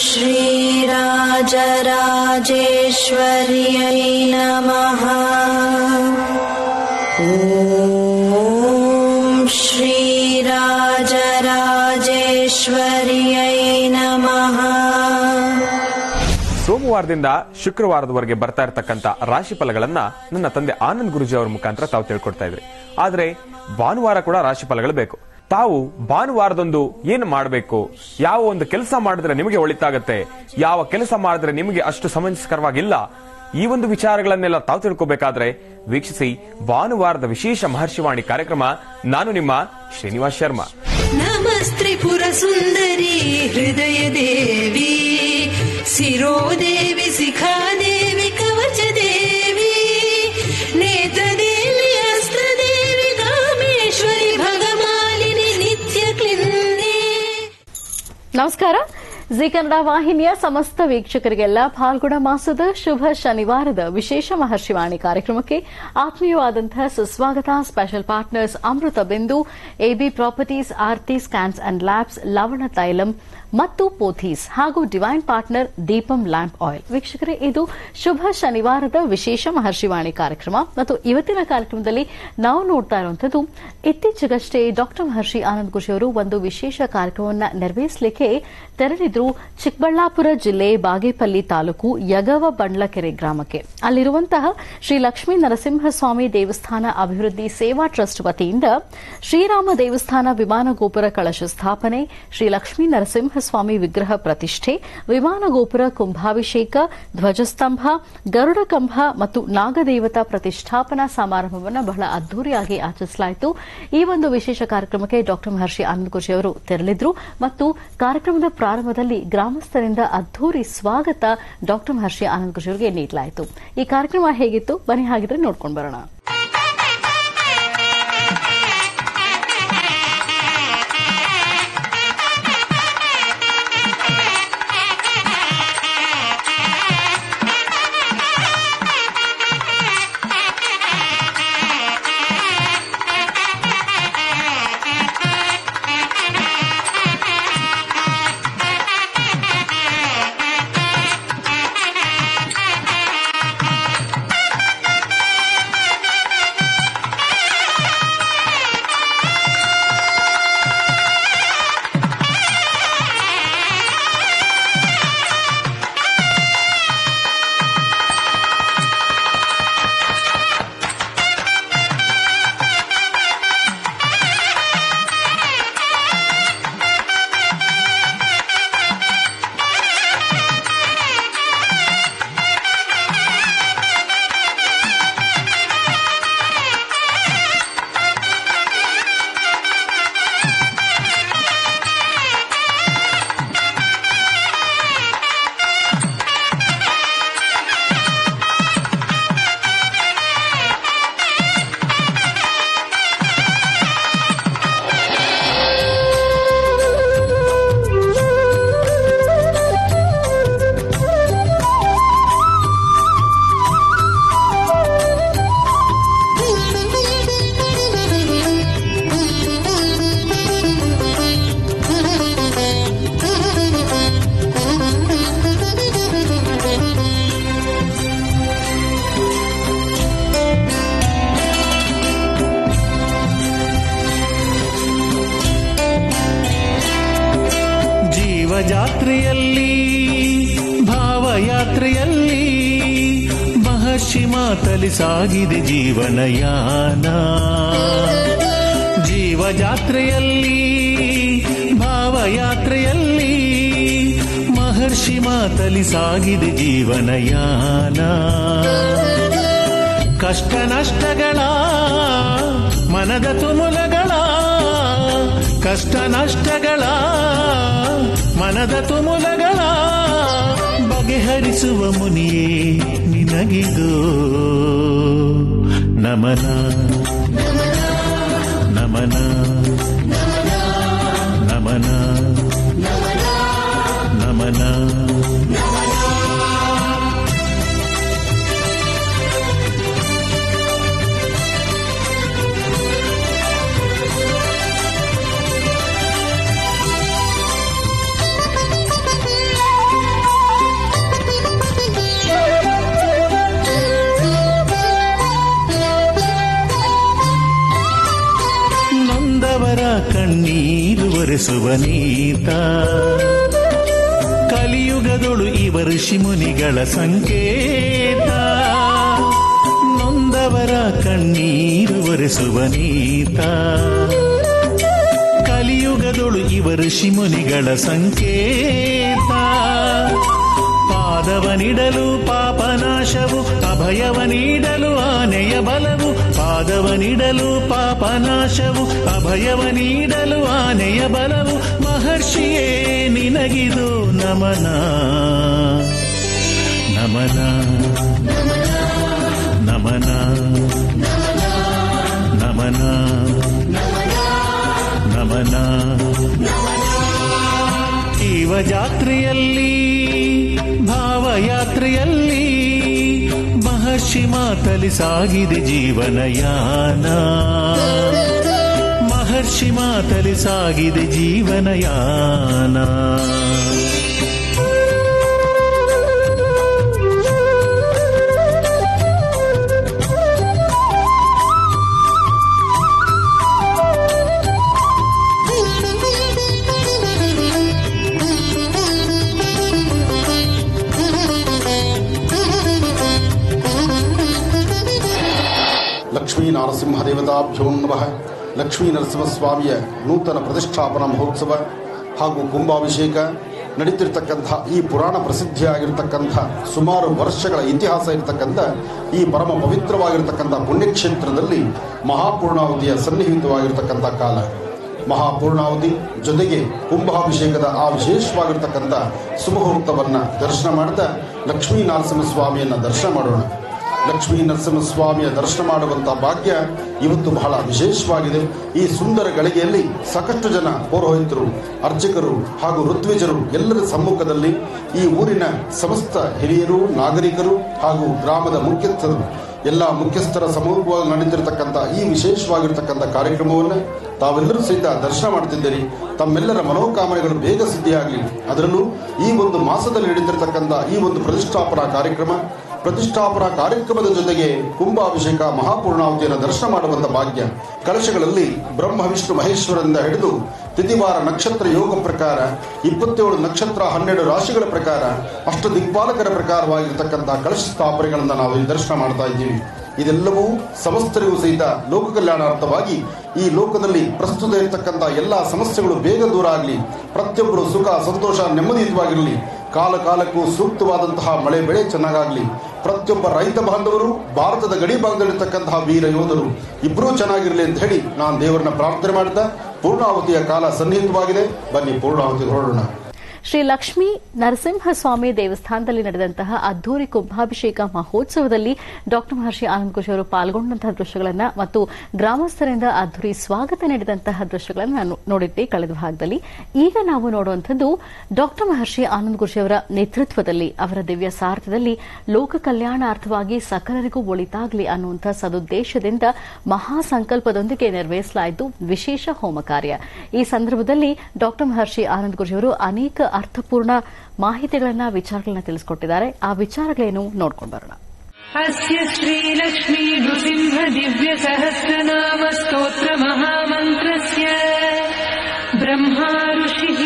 श्रीराजराजेश्वर्यै नमः। ॐ श्रीराजराजेश्वर्यै नमः। ಸೋಮವಾರದಿಂದ ಶುಕ್ರವಾರದವರೆಗೆ ಬರ್ತಾ ಇರತಕ್ಕಂತ ರಾಶಿ ಫಲಗಳನ್ನ ನನ್ನ ತಂದೆ ಆನಂದ್ ಗುರುಜಿ ಅವರ ಮುಖಾಂತರ ತಾವು ತಿಳ್ಕೊಡ್ತಾ ಇದ್ರಿ. ಆದ್ರೆ ಭಾನುವಾರ ಕೂಡ ರಾಶಿ ಫಲಗಳು ಬೇಕು. ತಾವು ಭಾನುವಾರದೊಂದು ಏನು ಮಾಡಬೇಕು, ಯಾವ ಒಂದು ಕೆಲಸ ಮಾಡಿದ್ರೆ ನಿಮಗೆ ಒಳಿತಾಗತ್ತೆ, ಯಾವ ಕೆಲಸ ಮಾಡಿದ್ರೆ ನಿಮಗೆ ಅಷ್ಟು ಸಮಂಜಸಕರವಾಗಿಲ್ಲ, ಈ ಒಂದು ವಿಚಾರಗಳನ್ನೆಲ್ಲ ತಾವು ತಿಳ್ಕೋಬೇಕಾದ್ರೆ ವೀಕ್ಷಿಸಿ ಭಾನುವಾರದ ವಿಶೇಷ ಮಹರ್ಷಿವಾಣಿ ಕಾರ್ಯಕ್ರಮ. ನಾನು ನಿಮ್ಮ ಶ್ರೀನಿವಾಸ್ ಶರ್ಮಾ. ನಮಸ್ತ್ರಿಪುರ ಸುಂದರಿ ಹೃದಯ ದೇವಿ ಶಿರೋದೇವಿ ಶಿಖಾದೇವಿ ಕವಚ ದೇವಿ ನೇತ್ರದೇವಿ ಅಸ್ತ್ರದೇವಿ ಕಾಮೇಶ್ವರಿ ಭಗಮಾಲಿನಿ ನಿತ್ಯ ಕ್ಲಿನ್ನಿ. ನಮಸ್ಕಾರ. ಜಿ ಕನ್ನಡ ವಾಹಿನಿಯ ಸಮಸ್ತ ವೀಕ್ಷಕರಿಗೆಲ್ಲ ಫಾಲ್ಗುಣ ಮಾಸದ ಶುಭ ಶನಿವಾರದ ವಿಶೇಷ ಮಹರ್ಷಿವಾಣಿ ಕಾರ್ಯಕ್ರಮಕ್ಕೆ ಆತ್ಮೀಯವಾದಂತಹ ಸುಸ್ವಾಗತ. Special partners Amrutha Bindu, AB properties, Aarthi scans and labs, Lavana Thailam ಮತ್ತು ಪೋಥೀಸ್ ಹಾಗೂ divine partner Deepam lamp oil. ವೀಕ್ಷಕರೇ, ಇದು ಶುಭ ಶನಿವಾರದ ವಿಶೇಷ ಮಹರ್ಷಿವಾಣಿ ಕಾರ್ಯಕ್ರಮ ಮತ್ತು ಇವತ್ತಿನ ಕಾರ್ಯಕ್ರಮದಲ್ಲಿ ನಾವು ನೋಡ್ತಾ ಇರುವಂತದ್ದು, ಇತ್ತೀಚೆಗಷ್ಟೇ ಡಾಕ್ಟರ್ ಮಹರ್ಷಿ ಆನಂದ್ ಗುರುಜಿ ಅವರು ಒಂದು ವಿಶೇಷ ಕಾರ್ಯಕ್ರಮವನ್ನು ನೆರವೇರಿಸಲಿಕ್ಕೆ ತೆರಳಿದ್ರು ಚಿಕ್ಕಬಳ್ಳಾಪುರ ಜಿಲ್ಲೆ ಬಾಗೇಪಲ್ಲಿ ತಾಲೂಕು ಯಗವ ಬಂಡ್ಲಕೆರೆ ಗ್ರಾಮಕ್ಕೆ. ಅಲ್ಲಿರುವಂತಹ ಶ್ರೀ ಲಕ್ಷ್ಮೀ ನರಸಿಂಹಸ್ವಾಮಿ ದೇವಸ್ಥಾನ ಅಭಿವೃದ್ಧಿ ಸೇವಾ ಟ್ರಸ್ಟ್ ವತಿಯಿಂದ ಶ್ರೀರಾಮ ದೇವಸ್ಥಾನ ವಿಮಾನ ಗೋಪುರ ಕಳಶ ಸ್ಥಾಪನೆ, ಶ್ರೀ ಲಕ್ಷ್ಮೀ ನರಸಿಂಹಸ್ವಾಮಿ ವಿಗ್ರಹ ಪ್ರತಿಷ್ಠೆ, ವಿಮಾನ ಗೋಪುರ ಕುಂಭಾಭಿಷೇಕ, ಧ್ವಜಸ್ತಂಭ, ಗರುಡ ಕಂಬ ಮತ್ತು ನಾಗದೇವತಾ ಪ್ರತಿಷ್ಠಾಪನಾ ಸಮಾರಂಭವನ್ನು ಬಹಳ ಅದ್ದೂರಿಯಾಗಿ ಆಚರಿಸಲಾಯಿತು. ಈ ಒಂದು ವಿಶೇಷ ಕಾರ್ಯಕ್ರಮಕ್ಕೆ ಡಾಕ್ಟರ್ ಮಹರ್ಷಿ ಆನಂದ್ ಗುರುಜಿ ಅವರು ತೆರಳಿದ್ರು ಮತ್ತು ಕಾರ್ಯಕ್ರಮದ ಪ್ರಾರಂಭದಲ್ಲಿ ಗ್ರಾಮಸ್ಥರಿಂದ ಅದ್ದೂರಿ ಸ್ವಾಗತ ಡಾಕ್ಟರ್ ಮಹರ್ಷಿ ಆನಂದ್ ಗುರುಜಿ ಅವರಿಗೆ ನೀಡಲಾಯಿತು. ಈ ಕಾರ್ಯಕ್ರಮ ಹೇಗಿತ್ತು ಬನ್ನಿ ಹಾಗಿದ್ರೆ ನೋಡ್ಕೊಂಡು ಬರೋಣ. ಜಾತ್ರೆಯಲ್ಲಿ ಭಾವಯಾತ್ರೆಯಲ್ಲಿ ಮಹರ್ಷಿ ಮಾತಲಿ ಸಾಗಿದೆ ಜೀವನಯಾನ. ಜೀವಜಾತ್ರೆಯಲ್ಲಿ ಭಾವಯಾತ್ರೆಯಲ್ಲಿ ಮಹರ್ಷಿ ಮಾತಲಿ ಸಾಗಿದೆ ಜೀವನಯಾನ. ಕಷ್ಟ ನಷ್ಟಗಳ ಮನದ ತುಮುಲಗಳ, ಕಷ್ಟ ನಷ್ಟಗಳ ಮನದ ತುಮುಲಗಳ ಬಗೆಹರಿಸುವ ಮುನಿಯೇ ನಿನಗಿದು ನಮನ ನಮನ ನಮನ ನಮನ. ಒರೆಸುವ ನೀತ. ಕಲಿಯುಗದೊಳು ಇವ ಋಷಿ ಮುನಿಗಳ ಸಂಕೇತ. ನೊಂದವರ ಕಣ್ಣೀರು ಒರೆಸುವ ನೀತ. ಕಲಿಯುಗದೊಳು ಇವ ಋಷಿ ಮುನಿಗಳ ಸಂಕೇತ. ಪಾದವ ನೀಡಲು ಪಾಪನಾಶವು, ಅಭಯವ ನೀಡಲು ಆನೆಯ ಬಲವು. ಪಾದವ ನೀಡಲು ಪಾಪನಾಶವು, ಅಭಯವ ನೀಡಲು ಆನೆಯ ಬಲವು. ಮಹರ್ಷಿಯೇ ನಿನಗಿದು ನಮನ ನಮನ ನಮನ ನಮನ ನಮನ. ಜೀವ ಜಾತ್ರೆಯಲ್ಲಿ ಭಾವಯಾತ್ರೆಯಲ್ಲಿ ಮಹರ್ಷಿ ಮಾತಲಿ ಸಾಗಿದೆ ಜೀವನಯಾನ. ಮಹರ್ಷಿ ಮಾತಲಿ ಸಾಗಿದೆ ಜೀವನಯಾನ. ಲಕ್ಷ್ಮೀ ನರಸಿಂಹದೇವತಾಭ್ಯೋ ನಮಃ. ಲಕ್ಷ್ಮೀ ನರಸಿಂಹಸ್ವಾಮಿಯ ನೂತನ ಪ್ರತಿಷ್ಠಾಪನಾ ಮಹೋತ್ಸವ ಹಾಗೂ ಕುಂಭಾಭಿಷೇಕ ನಡೀತಿರ್ತಕ್ಕಂಥ ಈ ಪುರಾಣ ಪ್ರಸಿದ್ಧಿಯಾಗಿರ್ತಕ್ಕಂಥ ಸುಮಾರು ವರ್ಷಗಳ ಇತಿಹಾಸ ಇರತಕ್ಕಂಥ ಈ ಪರಮ ಪವಿತ್ರವಾಗಿರ್ತಕ್ಕಂಥ ಪುಣ್ಯಕ್ಷೇತ್ರದಲ್ಲಿ ಮಹಾಪೂರ್ಣಾವತಿಯ ಸನ್ನಿಹಿತವಾಗಿರ್ತಕ್ಕಂಥ ಕಾಲ. ಮಹಾಪೂರ್ಣಾವತಿ ಜೊತೆಗೆ ಕುಂಭಾಭಿಷೇಕದ ಆ ವಿಶೇಷವಾಗಿರ್ತಕ್ಕಂಥ ಸುಮುಹೂರ್ತವನ್ನು ದರ್ಶನ ಮಾಡ್ತಾ ಲಕ್ಷ್ಮೀ ನರಸಿಂಹಸ್ವಾಮಿಯನ್ನು ದರ್ಶನ ಮಾಡೋಣ. ಲಕ್ಷ್ಮೀ ನರಸಿಂಹಸ್ವಾಮಿಯ ದರ್ಶನ ಮಾಡುವಂಥ ಭಾಗ್ಯ ಇವತ್ತು ಬಹಳ ವಿಶೇಷವಾಗಿದೆ. ಈ ಸುಂದರ ಗಳಿಗೆಯಲ್ಲಿ ಸಾಕಷ್ಟು ಜನ ಪೌರೋಹಿತರು, ಅರ್ಚಕರು ಹಾಗೂ ಋತ್ವಿಜರು ಎಲ್ಲರ ಸಮ್ಮುಖದಲ್ಲಿ ಈ ಊರಿನ ಸಮಸ್ತ ಹಿರಿಯರು, ನಾಗರಿಕರು ಹಾಗೂ ಗ್ರಾಮದ ಮುಖ್ಯಸ್ಥರು ಎಲ್ಲ ಮುಖ್ಯಸ್ಥರ ಸಮೂಹವಾಗಿ ನಡೆದಿರತಕ್ಕಂಥ ಈ ವಿಶೇಷವಾಗಿರ್ತಕ್ಕಂಥ ಕಾರ್ಯಕ್ರಮವನ್ನು ತಾವೆಲ್ಲರೂ ಸಹಿತ ದರ್ಶನ ಮಾಡ್ತಿದ್ದೀರಿ. ತಮ್ಮೆಲ್ಲರ ಮನೋಕಾಮನೆಗಳು ಬೇಗ ಸಿದ್ಧಿಯಾಗಲಿ. ಅದರಲ್ಲೂ ಈ ಒಂದು ಮಾಸದಲ್ಲಿ ನಡೀತಿರ್ತಕ್ಕಂಥ ಈ ಒಂದು ಪ್ರತಿಷ್ಠಾಪನಾ ಕಾರ್ಯಕ್ರಮದ ಜೊತೆಗೆ ಕುಂಭಾಭಿಷೇಕ ಮಹಾಪೂರ್ಣಾವತಿಯನ್ನು ದರ್ಶನ ಮಾಡುವಂಥ ಭಾಗ್ಯ. ಕಳಶಗಳಲ್ಲಿ ಬ್ರಹ್ಮ ವಿಷ್ಣು ಮಹೇಶ್ವರರಿಂದ ಹಿಡಿದು ತಿಥಿವಾರ ನಕ್ಷತ್ರ ಯೋಗ ಪ್ರಕಾರ 27 ನಕ್ಷತ್ರ 12 ರಾಶಿಗಳ ಪ್ರಕಾರ ಅಷ್ಟ ದಿಕ್ಪಾಲಕರ ಪ್ರಕಾರವಾಗಿರ್ತಕ್ಕಂಥ ಕಳಶ ಸ್ಥಾಪನೆಗಳನ್ನು ನಾವು ಇಲ್ಲಿ ದರ್ಶನ ಮಾಡ್ತಾ ಇದ್ದೀವಿ. ಇದೆಲ್ಲವೂ ಸಮಸ್ತರಿಗೂ ಸಹಿತ ಲೋಕ ಕಲ್ಯಾಣಾರ್ಥವಾಗಿ ಈ ಲೋಕದಲ್ಲಿ ಪ್ರಸ್ತುತ ಇರತಕ್ಕಂಥ ಎಲ್ಲ ಸಮಸ್ಯೆಗಳು ಬೇಗ ದೂರ ಆಗಲಿ, ಪ್ರತಿಯೊಬ್ಬರು ಸುಖ ಸಂತೋಷ ನೆಮ್ಮದಿಯುತವಾಗಿರಲಿ, ಕಾಲ ಕಾಲಕ್ಕೂ ಸೂಕ್ತವಾದಂತಹ ಮಳೆ ಬೆಳೆ ಚೆನ್ನಾಗಾಗಲಿ, ಪ್ರತಿಯೊಬ್ಬ ರೈತ ಬಾಂಧವರು ಭಾರತದ ಗಡಿ ಭಾಗದಲ್ಲಿರ್ತಕ್ಕಂತಹ ವೀರ ಯೋಧರು ಇಬ್ಬರೂ ಚೆನ್ನಾಗಿರಲಿ ಅಂತ ಹೇಳಿ ನಾನು ದೇವರನ್ನ ಪ್ರಾರ್ಥನೆ ಮಾಡ್ತಾ ಪೂರ್ಣಾವತಿಯ ಕಾಲ ಸನ್ನಿಹಿತವಾಗಿದೆ. ಬನ್ನಿ ಪೂರ್ಣಾವತಿಗೆ ಹೊರಡೋಣ. ಶ್ರೀ ಲಕ್ಷ್ಮೀ ನರಸಿಂಹಸ್ವಾಮಿ ದೇವಸ್ಥಾನದಲ್ಲಿ ನಡೆದಂತಹ ಅದ್ದೂರಿ ಕುಂಭಾಭಿಷೇಕ ಮಹೋತ್ಸವದಲ್ಲಿ ಡಾಕ್ಟರ್ ಮಹರ್ಷಿ ಆನಂದ್ ಗುರೂಜಿ ಅವರು ಪಾಲ್ಗೊಂಡಂತಹ ದೃಶ್ಯಗಳನ್ನು ಮತ್ತು ಗ್ರಾಮಸ್ಥರಿಂದ ಅದ್ದೂರಿ ಸ್ವಾಗತ ನೀಡಿದಂತಹ ದೃಶ್ಯಗಳನ್ನು ನೋಡಿದ್ದೆ ಕಳೆದ ಭಾಗದಲ್ಲಿ. ಈಗ ನಾವು ನೋಡುವಂಥದ್ದು ಡಾಕ್ಟರ್ ಮಹರ್ಷಿ ಆನಂದ್ ಗುರೂಜಿ ಅವರ ನೇತೃತ್ವದಲ್ಲಿ ಅವರ ದಿವ್ಯ ಸಾರಥ್ಯದಲ್ಲಿ ಲೋಕ ಕಲ್ಯಾಣಾರ್ಥವಾಗಿ ಸಕಲರಿಗೂ ಒಳಿತಾಗಲಿ ಅನ್ನುವಂತಹ ಸದುದ್ದೇಶದಿಂದ ಮಹಾಸಂಕಲ್ಪದೊಂದಿಗೆ ನೆರವೇರಿಸಲಾಯಿತು ವಿಶೇಷ ಹೋಮ ಕಾರ್ಯ. ಈ ಸಂದರ್ಭದಲ್ಲಿ ಡಾಕ್ಟರ್ ಮಹರ್ಷಿ ಆನಂದ್ ಗುರೂಜಿ ಅವರು ಅನೇಕ ಅರ್ಥಪೂರ್ಣ ಮಾಹಿತಿಗಳನ್ನ ವಿಚಾರಗಳನ್ನ ತಿಳಿಸಿಕೊಟ್ಟಿದ್ದಾರೆ. ಆ ವಿಚಾರಗಳೇನು ನೋಡ್ಕೊಂಡು ಬರೋಣ. ಅಸ್ಯ ಶ್ರೀ ಲಕ್ಷ್ಮೀ ನೃಸಿಂಹ ದಿವ್ಯ ಸಹಸ್ರನಾಮ ಸ್ತೋತ್ರ ಮಹಾಮಂತ್ರಸ್ಯ ಬ್ರಹ್ಮಾ ಋಷಿಃ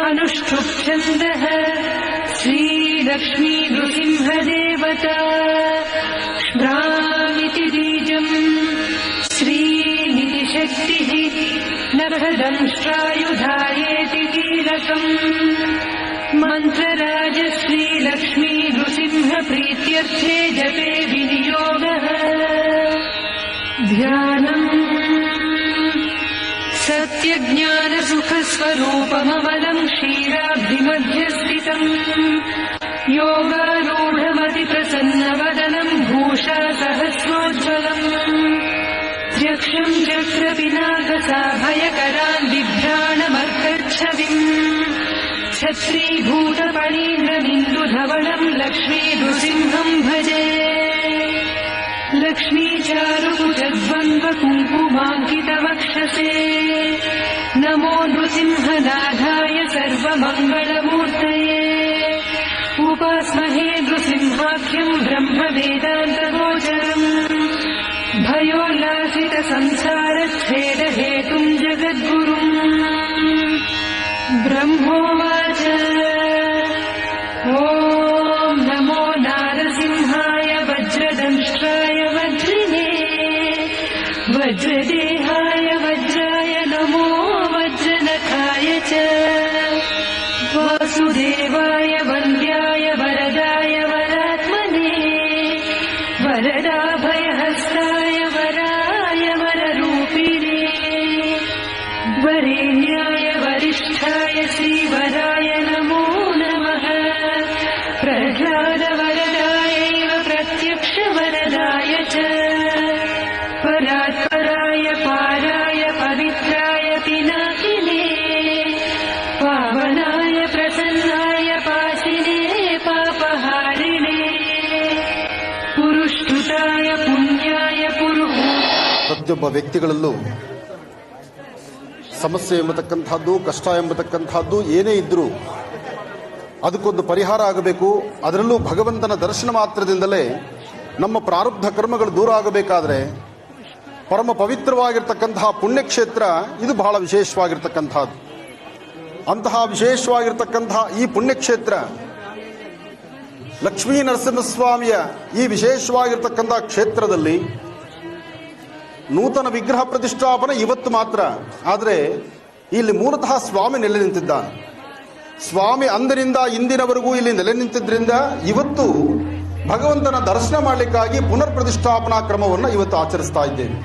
ಅನುಷ್ಠುಪ್ ಛಂದಃ ಶ್ರೀ ಲಕ್ಷ್ಮೀ ನೃಸಿಂಹ ದೇವತಾ ಭ್ರಾಮಿತಿ ಬೀಜಂ ಶ್ರೀನಿಧಿ ಶಕ್ತಿಃ ನಭದಂಷ್ಟ್ರಾಯುಧಾಯೇತಿ ಕೀಲಕಂ ಮಂತ್ರರಾಜ ಶ್ರೀ ಲಕ್ಷ್ಮೀ ನೃಸಿಂಹ ಪ್ರೀತ್ಯರ್ಥೇ ಜಪೇ ವಿನಿಯೋಗಃ ಧ್ಯಾನಂ ಸತ್ಯಜ್ಞಾನ ಸುಖ ಸ್ವರೂಪಮಮಲಂ ಕ್ಷೀರಾಬ್ಧಿಮಧ್ಯ ಸ್ಥಿತಂ ಯೋಗಾರೂಢಮತಿ ಪ್ರಸನ್ನವದನಂ ಭೂಷಾ ಸಹಸ್ರೋಜ್ವಲಂ ಯಕ್ಷಂ ಚಕ್ರಪಿನಾಕಸಾಭಯಕರಾನ್ ಬಿಭ್ರಾಣಮರ್ಕಚ್ಛವಿಂ ಛತ್ರೀಭೂತಪಣೀಂದ್ರಮಿಂದುಧವಳಂ ಲಕ್ಷ್ಮೀ ನೃಸಿಂಹಂ ಭಜೆ ಲಕ್ಷ್ಮೀಚಾರುಕುಚದ್ವಂದ್ವಕುಂಕುಮಾಂಕಿತವಕ್ಷಸೇ ನಮೋ ನೃಸಿಂಹನಾಥಾಯ ಸರ್ವಮಂಗಳಮೂರ್ತಯೇ ಉಪಾಸ್ಮಹೇ ನೃಸಿಂಹಾಖ್ಯಂ ಬ್ರಹ್ಮವೇದಾन्तಗೋಚರಂ ಭಯೋಲ್ಲಾಸಿತ ಸಂಸಾರ ಛೇದ ಹೇತುಂ ಜಗದ್ಗುರುಂ ब्रह्मोवाच ॐ नमो नारसिंहाय वज्रदंष्ट्राय वज्रिणे वज्रदेहाय वज्राय नमो वज्रनखाय च वासुदेवाय वन्द्याय वरदाय वरात्मने वरदाभयहस्ताय वराय वररूपिणे वरेण्याय वरिष्ठाय श्रीवराय नमो नमः प्रह्लादवरदायैव प्रत्यक्षवरदाय च परात्पराय पाराय पवित्राय पिनाकिने पावनाय प्रसन्नाय पासिने पापहारिणे पुरुष्टुताय पुण्याय ಪ್ರತಿಯೊಬ್ಬ ವ್ಯಕ್ತಿಗಳಲ್ಲೂ ಸಮಸ್ಯೆ ಎಂಬತಕ್ಕಂಥದ್ದು, ಕಷ್ಟ ಎಂಬತಕ್ಕಂಥದ್ದು ಏನೇ ಇದ್ರೂ ಅದಕ್ಕೊಂದು ಪರಿಹಾರ ಆಗಬೇಕು. ಅದರಲ್ಲೂ ಭಗವಂತನ ದರ್ಶನ ಮಾತ್ರದಿಂದಲೇ ನಮ್ಮ ಪ್ರಾರಬ್ಧ ಕರ್ಮಗಳು ದೂರ ಆಗಬೇಕಾದ್ರೆ ಪರಮ ಪವಿತ್ರವಾಗಿರ್ತಕ್ಕಂತಹ ಪುಣ್ಯಕ್ಷೇತ್ರ ಇದು ಬಹಳ ವಿಶೇಷವಾಗಿರ್ತಕ್ಕಂಥದ್ದು. ಅಂತಹ ವಿಶೇಷವಾಗಿರ್ತಕ್ಕಂತಹ ಈ ಪುಣ್ಯಕ್ಷೇತ್ರ ಲಕ್ಷ್ಮೀ ನರಸಿಂಹಸ್ವಾಮಿಯ ಈ ವಿಶೇಷವಾಗಿರ್ತಕ್ಕಂಥ ಕ್ಷೇತ್ರದಲ್ಲಿ ನೂತನ ವಿಗ್ರಹ ಪ್ರತಿಷ್ಠಾಪನೆ ಇವತ್ತು ಮಾತ್ರ. ಆದರೆ ಇಲ್ಲಿ ಮೂಲತಃ ಸ್ವಾಮಿ ನೆಲೆ ನಿಂತಿದ್ದಾನೆ. ಸ್ವಾಮಿ ಅಂದಿನಿಂದ ಇಂದಿನವರೆಗೂ ಇಲ್ಲಿ ನೆಲೆ ನಿಂತಿದ್ದರಿಂದ ಇವತ್ತು ಭಗವಂತನ ದರ್ಶನ ಮಾಡಲಿಕ್ಕಾಗಿ ಪುನರ್ ಪ್ರತಿಷ್ಠಾಪನಾ ಕ್ರಮವನ್ನು ಇವತ್ತು ಆಚರಿಸ್ತಾ ಇದ್ದೇವೆ.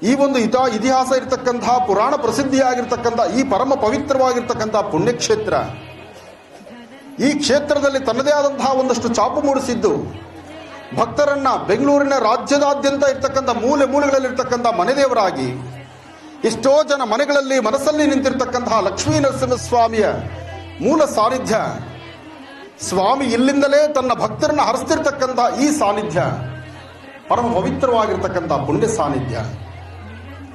ಈ ಒಂದು ಇತಿಹಾಸ ಇರತಕ್ಕಂತಹ ಪುರಾಣ ಪ್ರಸಿದ್ಧಿಯಾಗಿರ್ತಕ್ಕಂಥ ಈ ಪರಮ ಪವಿತ್ರವಾಗಿರ್ತಕ್ಕಂತಹ ಪುಣ್ಯಕ್ಷೇತ್ರ, ಈ ಕ್ಷೇತ್ರದಲ್ಲಿ ತನ್ನದೇ ಆದಂತಹ ಒಂದಷ್ಟು ಚಾಪು ಮೂಡಿಸಿದ್ದು ಭಕ್ತರನ್ನ ಬೆಂಗಳೂರಿನ ರಾಜ್ಯದಾದ್ಯಂತ ಇರ್ತಕ್ಕಂಥ ಮೂಲೆ ಮೂಲೆಗಳಲ್ಲಿರ್ತಕ್ಕಂಥ ಮನೆದೇವರಾಗಿ ಎಷ್ಟೋ ಜನ ಮನೆಗಳಲ್ಲಿ ಮನಸ್ಸಲ್ಲಿ ನಿಂತಿರ್ತಕ್ಕಂತಹ ಲಕ್ಷ್ಮೀ ನರಸಿಂಹಸ್ವಾಮಿಯ ಮೂಲ ಸಾನ್ನಿಧ್ಯ, ಸ್ವಾಮಿ ಇಲ್ಲಿಂದಲೇ ತನ್ನ ಭಕ್ತರನ್ನ ಹರಿಸ್ತಿರ್ತಕ್ಕಂಥ ಈ ಸಾನ್ನಿಧ್ಯ ಪರಮ ಪವಿತ್ರವಾಗಿರ್ತಕ್ಕಂಥ ಪುಣ್ಯ ಸಾನ್ನಿಧ್ಯ.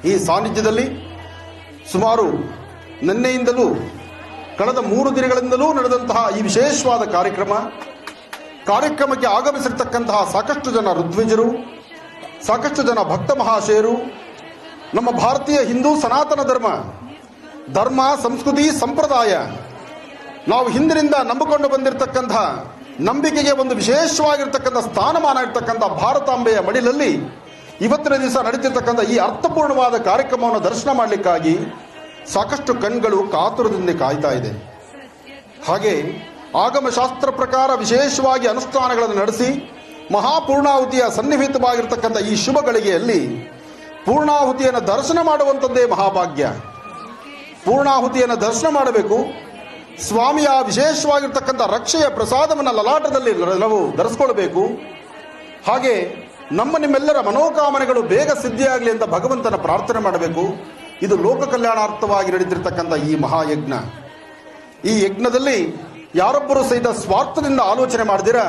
ಈ ಸಾನ್ನಿಧ್ಯದಲ್ಲಿ ಸುಮಾರು ನಿನ್ನೆಯಿಂದಲೂ ಕಳೆದ 3 ದಿನಗಳಿಂದಲೂ ನಡೆದಂತಹ ಈ ವಿಶೇಷವಾದ ಕಾರ್ಯಕ್ರಮಕ್ಕೆ ಆಗಮಿಸಿರ್ತಕ್ಕಂತಹ ಸಾಕಷ್ಟು ಜನ ಋತ್ವಿಜರು, ಸಾಕಷ್ಟು ಜನ ಭಕ್ತ ಮಹಾಶಯರು, ನಮ್ಮ ಭಾರತೀಯ ಹಿಂದೂ ಸನಾತನ ಧರ್ಮ ಸಂಸ್ಕೃತಿ ಸಂಪ್ರದಾಯ ನಾವು ಹಿಂದಿನಿಂದ ನಂಬಿಕೊಂಡು ಬಂದಿರತಕ್ಕಂಥ ನಂಬಿಕೆಗೆ ಒಂದು ವಿಶೇಷವಾಗಿರ್ತಕ್ಕಂಥ ಸ್ಥಾನಮಾನ ಇರ್ತಕ್ಕಂಥ ಭಾರತಾಂಬೆಯ ಮಡಿಲಲ್ಲಿ ಇವತ್ತಿನ ದಿವಸ ನಡೀತಿರ್ತಕ್ಕಂಥ ಈ ಅರ್ಥಪೂರ್ಣವಾದ ಕಾರ್ಯಕ್ರಮವನ್ನು ದರ್ಶನ ಮಾಡಲಿಕ್ಕಾಗಿ ಸಾಕಷ್ಟು ಕಣ್ಗಳು ಕಾತುರದಿಂದ ಕಾಯ್ತಾ ಇದೆ. ಹಾಗೆ ಆಗಮಶಾಸ್ತ್ರ ಪ್ರಕಾರ ವಿಶೇಷವಾಗಿ ಅನುಷ್ಠಾನಗಳನ್ನು ನಡೆಸಿ ಮಹಾಪೂರ್ಣಾಹುತಿಯ ಸನ್ನಿಹಿತವಾಗಿರ್ತಕ್ಕಂಥ ಈ ಶುಭ ಗಳಿಗೆಯಲ್ಲಿ ಪೂರ್ಣಾಹುತಿಯನ್ನು ದರ್ಶನ ಮಾಡುವಂಥದ್ದೇ ಮಹಾಭಾಗ್ಯ. ಪೂರ್ಣಾಹುತಿಯನ್ನು ದರ್ಶನ ಮಾಡಬೇಕು. ಸ್ವಾಮಿಯ ವಿಶೇಷವಾಗಿರ್ತಕ್ಕಂಥ ರಕ್ಷೆಯ ಪ್ರಸಾದವನ್ನು ಲಲಾಟದಲ್ಲಿ ನಾವು ಧರಿಸ್ಕೊಳ್ಬೇಕು. ಹಾಗೆ ನಿಮ್ಮೆಲ್ಲರ ಮನೋಕಾಮನೆಗಳು ಬೇಗ ಸಿದ್ಧಿಯಾಗಲಿ ಅಂತ ಭಗವಂತನ ಪ್ರಾರ್ಥನೆ ಮಾಡಬೇಕು. ಇದು ಲೋಕ ಕಲ್ಯಾಣಾರ್ಥವಾಗಿ ನಡೆದಿರ್ತಕ್ಕಂಥ ಈ ಮಹಾಯಜ್ಞ. ಈ ಯಜ್ಞದಲ್ಲಿ ಯಾರೊಬ್ಬರು ಸಹಿತ ಸ್ವಾರ್ಥದಿಂದ ಆಲೋಚನೆ ಮಾಡಿದಿರ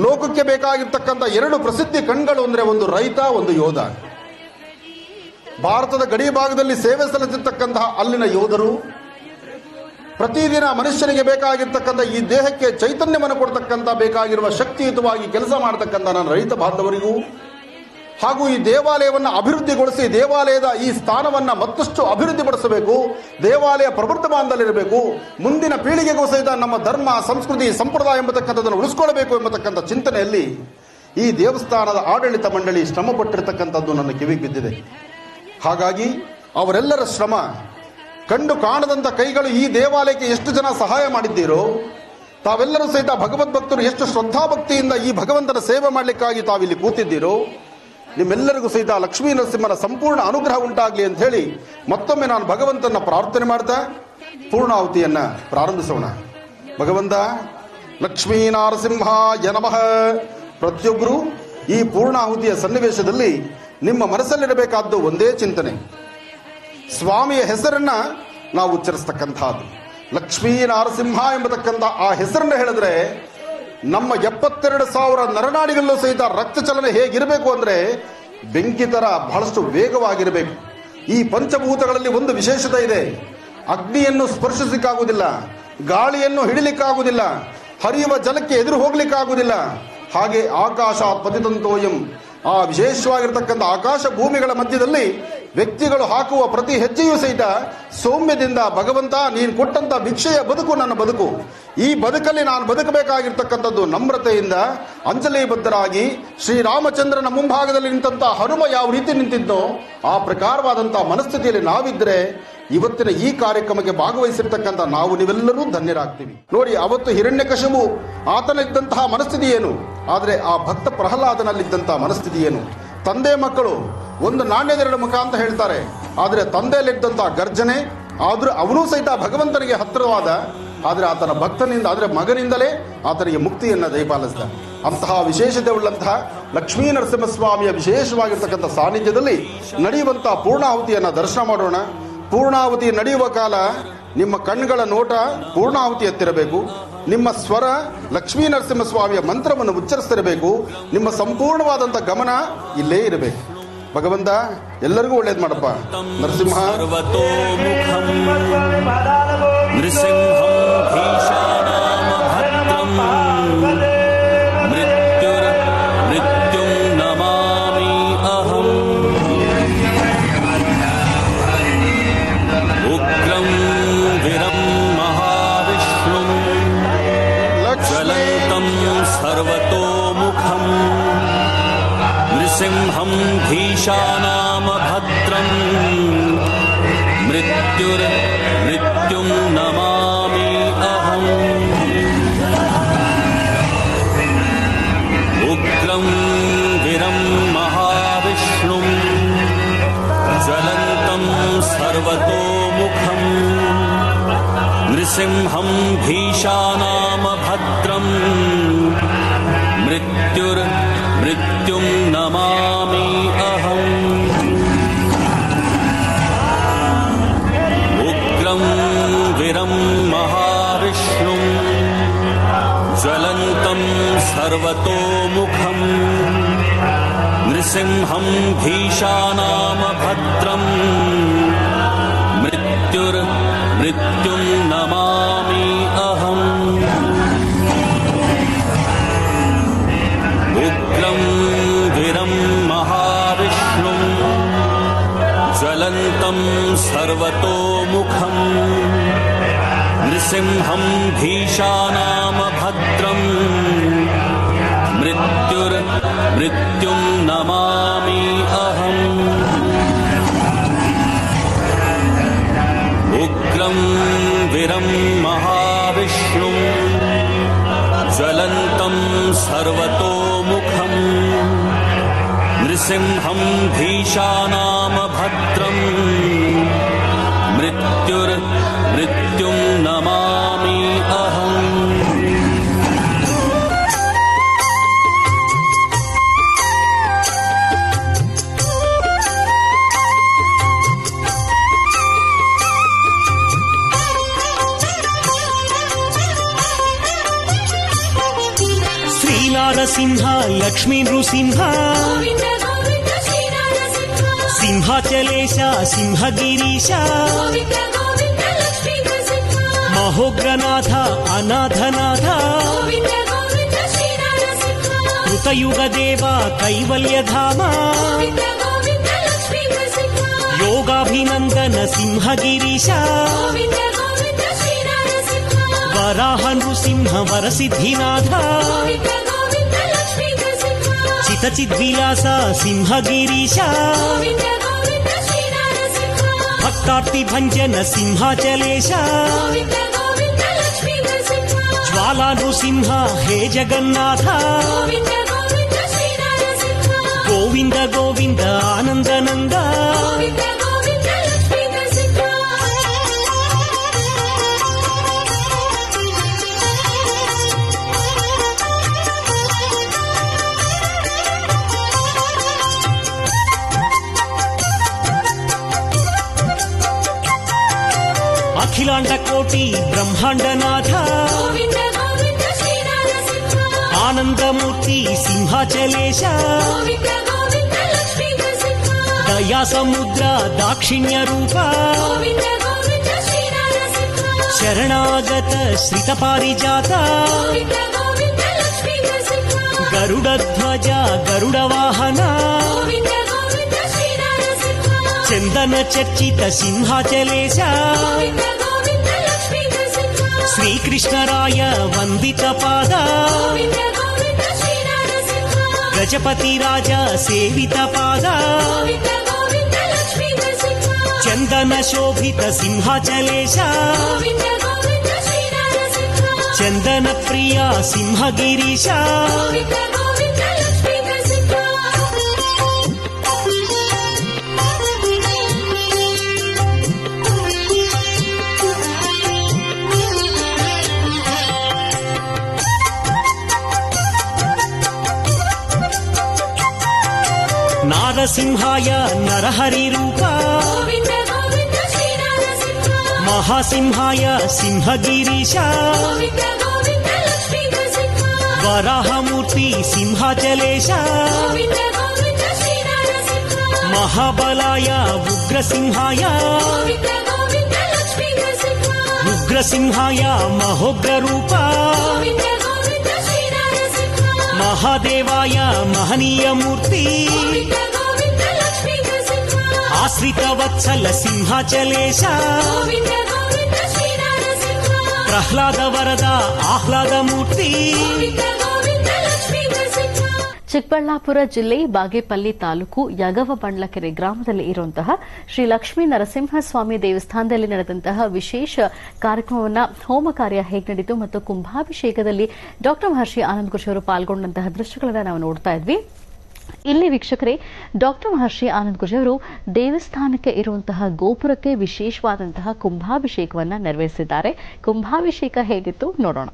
ಲೋಕಕ್ಕೆ ಬೇಕಾಗಿರ್ತಕ್ಕಂಥ 2 ಪ್ರಸಿದ್ಧಿ ಕಣ್ಗಳು ಅಂದರೆ ಒಂದು ರೈತ, ಒಂದು ಯೋಧ. ಭಾರತದ ಗಡಿ ಭಾಗದಲ್ಲಿ ಸೇವೆ ಸಲ್ಲಿಸಿರ್ತಕ್ಕಂತಹ ಅಲ್ಲಿನ ಯೋಧರು ಪ್ರತಿದಿನ ಮನುಷ್ಯನಿಗೆ ಬೇಕಾಗಿರ್ತಕ್ಕಂಥ ಈ ದೇಹಕ್ಕೆ ಚೈತನ್ಯವನ್ನು ಕೊಡ್ತಕ್ಕಂಥ ಬೇಕಾಗಿರುವ ಶಕ್ತಿಯುತವಾಗಿ ಕೆಲಸ ಮಾಡತಕ್ಕಂಥ ನನ್ನ ರೈತ ಬಾಂಧವರಿಗೂ ಹಾಗೂ ಈ ದೇವಾಲಯವನ್ನು ಅಭಿವೃದ್ಧಿಗೊಳಿಸಿ ದೇವಾಲಯದ ಈ ಸ್ಥಾನವನ್ನು ಮತ್ತಷ್ಟು ಅಭಿವೃದ್ಧಿಪಡಿಸಬೇಕು, ದೇವಾಲಯ ಪ್ರವೃದ್ಧಮಾನದಲ್ಲಿರಬೇಕು, ಮುಂದಿನ ಪೀಳಿಗೆಗೂ ಸಹಿತ ನಮ್ಮ ಧರ್ಮ ಸಂಸ್ಕೃತಿ ಸಂಪ್ರದಾಯ ಎಂಬತಕ್ಕಂಥದ್ದನ್ನು ಉಳಿಸ್ಕೊಳ್ಬೇಕು ಎಂಬತಕ್ಕಂಥ ಚಿಂತನೆಯಲ್ಲಿ ಈ ದೇವಸ್ಥಾನದ ಆಡಳಿತ ಮಂಡಳಿ ಶ್ರಮ ಪಟ್ಟಿರ್ತಕ್ಕಂಥದ್ದು ನನ್ನ ಕಿವಿಗೆ ಬಿದ್ದಿದೆ. ಹಾಗಾಗಿ ಅವರೆಲ್ಲರ ಶ್ರಮ ಕಂಡು ಕಾಣದಂಥ ಕೈಗಳು ಈ ದೇವಾಲಯಕ್ಕೆ ಎಷ್ಟು ಜನ ಸಹಾಯ ಮಾಡಿದ್ದೀರೋ, ತಾವೆಲ್ಲರೂ ಸಹಿತ ಭಗವದ್ಭಕ್ತರು ಎಷ್ಟು ಶ್ರದ್ಧಾಭಕ್ತಿಯಿಂದ ಈ ಭಗವಂತನ ಸೇವೆ ಮಾಡಲಿಕ್ಕಾಗಿ ತಾವಿಲ್ಲಿ ಕೂತಿದ್ದೀರೋ, ನಿಮ್ಮೆಲ್ಲರಿಗೂ ಸಹಿತ ಲಕ್ಷ್ಮೀ ನರಸಿಂಹನ ಸಂಪೂರ್ಣ ಅನುಗ್ರಹ ಉಂಟಾಗಲಿ ಅಂತ ಹೇಳಿ ಮತ್ತೊಮ್ಮೆ ನಾನು ಭಗವಂತನ ಪ್ರಾರ್ಥನೆ ಮಾಡ್ತಾ ಪೂರ್ಣಾಹುತಿಯನ್ನ ಪ್ರಾರಂಭಿಸೋಣ. ಭಗವಂತ ಲಕ್ಷ್ಮೀ ನರಸಿಂಹಾಯ ನಮಃ. ಪ್ರತಿಯೊಬ್ಬರು ಈ ಪೂರ್ಣಾಹುತಿಯ ಸನ್ನಿವೇಶದಲ್ಲಿ ನಿಮ್ಮ ಮನಸ್ಸಲ್ಲಿರಬೇಕಾದ್ದು ಒಂದೇ ಚಿಂತನೆ, ಸ್ವಾಮಿಯ ಹೆಸರನ್ನ ನಾವು ಉಚ್ಚರಿಸ್ತಕ್ಕಂಥದ್ದು. ಲಕ್ಷ್ಮೀ ನರಸಿಂಹ ಎಂಬತಕ್ಕಂಥ ಆ ಹೆಸರನ್ನ ಹೇಳಿದ್ರೆ ನಮ್ಮ 72,000 ನರನಾಡಿಗಳಲ್ಲೂ ಸಹಿತ ರಕ್ತ ಚಲನೆ ಹೇಗಿರಬೇಕು ಅಂದ್ರೆ ಬೆಂಕಿ ತರ ಬಹಳಷ್ಟು ವೇಗವಾಗಿರಬೇಕು. ಈ ಪಂಚಭೂತಗಳಲ್ಲಿ ಒಂದು ವಿಶೇಷತೆ ಇದೆ, ಅಗ್ನಿಯನ್ನು ಸ್ಪರ್ಶಿಸಲಿಕ್ಕಾಗುವುದಿಲ್ಲ, ಗಾಳಿಯನ್ನು ಹಿಡಿಲಿಕ್ಕಾಗುವುದಿಲ್ಲ, ಹರಿಯುವ ಜಲಕ್ಕೆ ಎದುರು ಹೋಗ್ಲಿಕ್ಕಾಗುವುದಿಲ್ಲ. ಹಾಗೆ ಆಕಾಶ ಪತಿತಂತೋಯಂ, ಆ ವಿಶೇಷವಾಗಿರ್ತಕ್ಕಂಥ ಆಕಾಶ ಭೂಮಿಗಳ ಮಧ್ಯದಲ್ಲಿ ವ್ಯಕ್ತಿಗಳು ಹಾಕುವ ಪ್ರತಿ ಹೆಜ್ಜೆಯೂ ಸಹಿತ ಸೌಮ್ಯದಿಂದ ಭಗವಂತ ನೀನು ಕೊಟ್ಟಂತ ಭಿಕ್ಷೆಯ ಬದುಕು ನನ್ನ ಬದುಕು, ಈ ಬದುಕಲ್ಲಿ ನಾನು ಬದುಕಬೇಕಾಗಿರ್ತಕ್ಕಂಥದ್ದು ನಮ್ರತೆಯಿಂದ ಅಂಜಲಿಬದ್ಧರಾಗಿ ಶ್ರೀರಾಮಚಂದ್ರನ ಮುಂಭಾಗದಲ್ಲಿ ನಿಂತಹ ಹನುಮ ಯಾವ ರೀತಿ ನಿಂತಿದ್ದೋ ಆ ಪ್ರಕಾರವಾದಂತಹ ಮನಸ್ಥಿತಿಯಲ್ಲಿ ನಾವಿದ್ರೆ ಇವತ್ತಿನ ಈ ಕಾರ್ಯಕ್ರಮಕ್ಕೆ ಭಾಗವಹಿಸಿರ್ತಕ್ಕಂಥ ನಾವು ನೀವೆಲ್ಲರೂ ಧನ್ಯರಾಗ್ತೀವಿ. ನೋಡಿ, ಅವತ್ತು ಹಿರಣ್ಯಕಶಿಪು ಆತನಲ್ಲಿದ್ದಂತಹ ಮನಸ್ಥಿತಿ ಏನು, ಆದರೆ ಆ ಭಕ್ತ ಪ್ರಹ್ಲಾದನಲ್ಲಿದ್ದಂತಹ ಮನಸ್ಥಿತಿ ಏನು? ತಂದೆ ಮಕ್ಕಳು ಒಂದು ನಾಣ್ಯದೆರಡು ಮುಖ ಅಂತ ಹೇಳ್ತಾರೆ, ಆದರೆ ತಂದೆಯಲ್ಲಿದ್ದಂತಹ ಗರ್ಜನೆ ಆದ್ರೂ ಅವನೂ ಸಹಿತ ಭಗವಂತನಿಗೆ ಹತ್ತಿರವಾದ, ಆದರೆ ಆತನ ಭಕ್ತನಿಂದ ಆದರೆ ಮಗನಿಂದಲೇ ಆತನಿಗೆ ಮುಕ್ತಿಯನ್ನು ದಯಪಾಲಿಸಿದ. ಅಂತಹ ವಿಶೇಷತೆ ಉಳ್ಳಂತಹ ಲಕ್ಷ್ಮೀ ನರಸಿಂಹಸ್ವಾಮಿಯ ವಿಶೇಷವಾಗಿರ್ತಕ್ಕಂಥ ಸಾನ್ನಿಧ್ಯದಲ್ಲಿ ನಡೆಯುವಂತಹ ಪೂರ್ಣಾಹುತಿಯನ್ನು ದರ್ಶನ ಮಾಡೋಣ. ಪೂರ್ಣಾಹುತಿ ನಡೆಯುವ ಕಾಲ ನಿಮ್ಮ ಕಣ್ಗಳ ನೋಟ ಪೂರ್ಣಾಹುತಿ ಎತ್ತಿರಬೇಕು, ನಿಮ್ಮ ಸ್ವರ ಲಕ್ಷ್ಮೀ ನರಸಿಂಹಸ್ವಾಮಿಯ ಮಂತ್ರವನ್ನು ಉಚ್ಚರಿಸ್ತಿರಬೇಕು, ನಿಮ್ಮ ಸಂಪೂರ್ಣವಾದಂಥ ಗಮನ ಇಲ್ಲೇ ಇರಬೇಕು. ಭಗವಂತ ಎಲ್ಲರಿಗೂ ಒಳ್ಳೇದು ಮಾಡಪ್ಪ. ನರಸಿಂಹ नृसिंहं भीषानाम भद्रं मृत्युं नमामि अहम् उग्रं वीरं महाविष्णुं ज्वलन्तं सर्वतोमुखं नृसिंहं भीषानाम भद्रं मृत्युं नमामि अहम् उग्रं वीरं महाविष्णुं ज्वलन्तं सर्वतोमुखं नृसिंहं भीषानाम भद्रं मृत्युं नमामि अहम् उग्रं वीरं महाविष्णुं ज्वलन्तं सर्वतोमुखं नृसिंहं भीषानाम भद्रं मृत्युं नमामि अहम् उग्रं वीरं महाविष्णुं ज्वलन्तं सर्वतोमुखं नृसिंहं भीषानाम भद्रं मृत्युं नमामि अहम् నరసింహ లక్ష్మీ నృసింహ సింహాచలేశ సింహగిరీశ మహోగ్రనాథ అనాథనాథ కృతయుగదేవ కైవల్యధామ యోగాభినందన సింహగిరీశ వరాహ నృసింహ వరసిద్ధినాథ చితచిద్విలాస సింహగిరీశ భక్తార్తి భంజన సింహాచలేశ జ్వాలా నృసింహ హే జగన్నాథ గోవింద గోవింద ఆనందనంద అఖిలాండ కోటి బ్రహ్మాండనాథ ఆనందమూర్తి సింహాచలేశ దయా సముద్ర దాక్షిణ్య రూప శరణాగత శ్రిత పారిజాత గరుడ ధ్వజ గరుడ వాహన ಚಂದನ ಚರ್ಚಿತ ಸಿಂಹಾಚಲೇಶ ಶ್ರೀಕೃಷ್ಣರಾಯ ವಂದಿತ ಪಾದ ಗಜಪತಿ ರಾಜ ಸೇವಿತ ಪಾದ ಚಂದನ ಶೋಭಿತ ಸಿಂಹಾಚಲೇಶ ಚಂದನ ಪ್ರಿಯ ಸಿಂಹಗಿರೀಶ ನಾರಸಿಂಹಾಯ ನರಹರಿ ರೂಪ ಮಹಾಸಿಂಹಾಯ ಸಿಂಹಗಿರೀಶ ವರಾಹಮೂರ್ತಿ ಸಿಂಹಾಚಲೇಶ ಮಹಾಬಲಾಯ ಉಗ್ರಸಿಂಹಾಯ ಉಗ್ರಸಿಂಹಾಯ ಮಹೋಗ್ರ ರೂಪ ಮಹಾದೇವಾಯ ಮಹನೀಯ ಮೂರ್ತಿ ಆಶ್ರಿತ ವತ್ಸಲ ಸಿಂಹಾಚಲೇಶ ಪ್ರಹ್ಲಾದ ವರದ ಆಹ್ಲಾದ ಮೂರ್ತಿ. ಚಿಕ್ಕಬಳ್ಳಾಪುರ ಜಿಲ್ಲೆ ಬಾಗೇಪಲ್ಲಿ ತಾಲೂಕು ಯಗವಬಂಡ್ಲಕೆರೆ ಗ್ರಾಮದಲ್ಲಿ ಇರುವಂತಹ ಶ್ರೀ ಲಕ್ಷ್ಮೀ ನರಸಿಂಹಸ್ವಾಮಿ ದೇವಸ್ಥಾನದಲ್ಲಿ ನಡೆದಂತಹ ವಿಶೇಷ ಕಾರ್ಯಕ್ರಮವನ್ನು ಹೋಮ ಕಾರ್ಯ ಹೇಗೆ ನಡೆಯಿತು ಮತ್ತು ಕುಂಭಾಭಿಷೇಕದಲ್ಲಿ ಡಾ ಮಹರ್ಷಿ ಆನಂದ್ ಗುರೂಜಿ ಅವರು ಪಾಲ್ಗೊಂಡಂತಹ ದೃಶ್ಯಗಳನ್ನು ನಾವು ನೋಡ್ತಾ ಇದ್ವಿ. ಇಲ್ಲಿ ವೀಕ್ಷಕರೇ, ಡಾ ಮಹರ್ಷಿ ಆನಂದ್ ಗುರೂಜಿ ಅವರು ದೇವಸ್ಥಾನಕ್ಕೆ ಇರುವಂತಹ ಗೋಪುರಕ್ಕೆ ವಿಶೇಷವಾದಂತಹ ಕುಂಭಾಭಿಷೇಕವನ್ನು ನೆರವೇರಿಸಿದ್ದಾರೆ. ಕುಂಭಾಭಿಷೇಕ ಹೇಗಿತ್ತು ನೋಡೋಣ.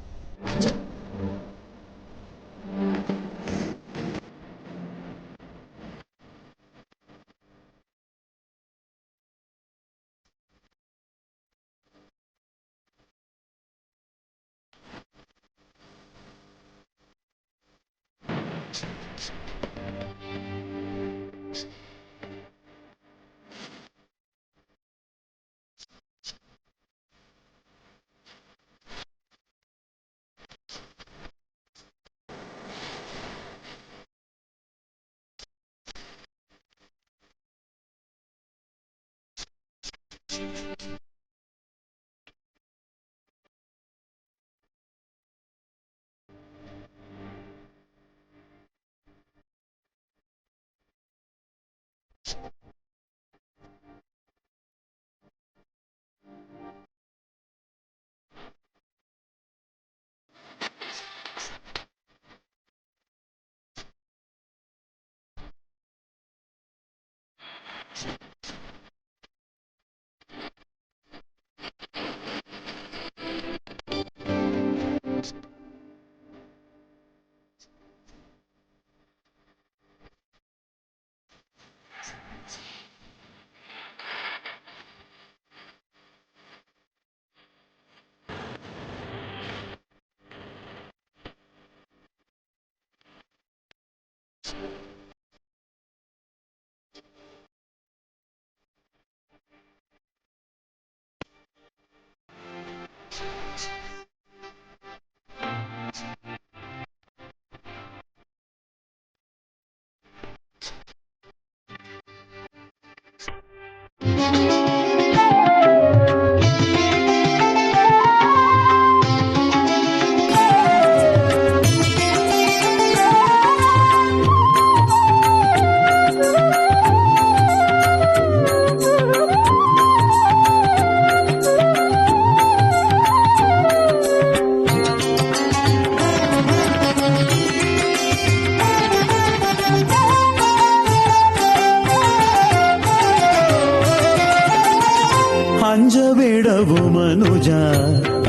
ಅಂಜಬೇಡವು ಮನುಜ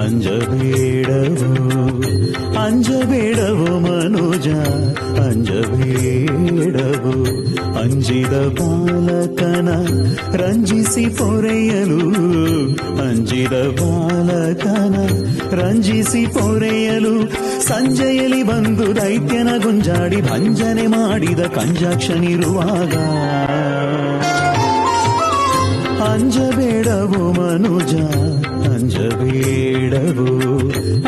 ಅಂಜಬೇಡವು ಅಂಜಬೇಡವು ಮನುಜ ಅಂಜಬೇಡವು ಅಂಜಿದ ಬಾಲಕನ ರಂಜಿಸಿ ಪೊರೆಯಲು ಅಂಜಿದ ಬಾಲಕನ ರಂಜಿಸಿ ಪೊರೆಯಲು ಸಂಜೆಯಲ್ಲಿ ಬಂದು ದೈತ್ಯನ ಗುಂಜಾಡಿ ಭಂಜನೆ ಮಾಡಿದ ಕಂಜಾಕ್ಷನಿರುವಾಗ ಅಂಜಬೇಡವು ಮನುಜ ಅಂಜಬೇಡವು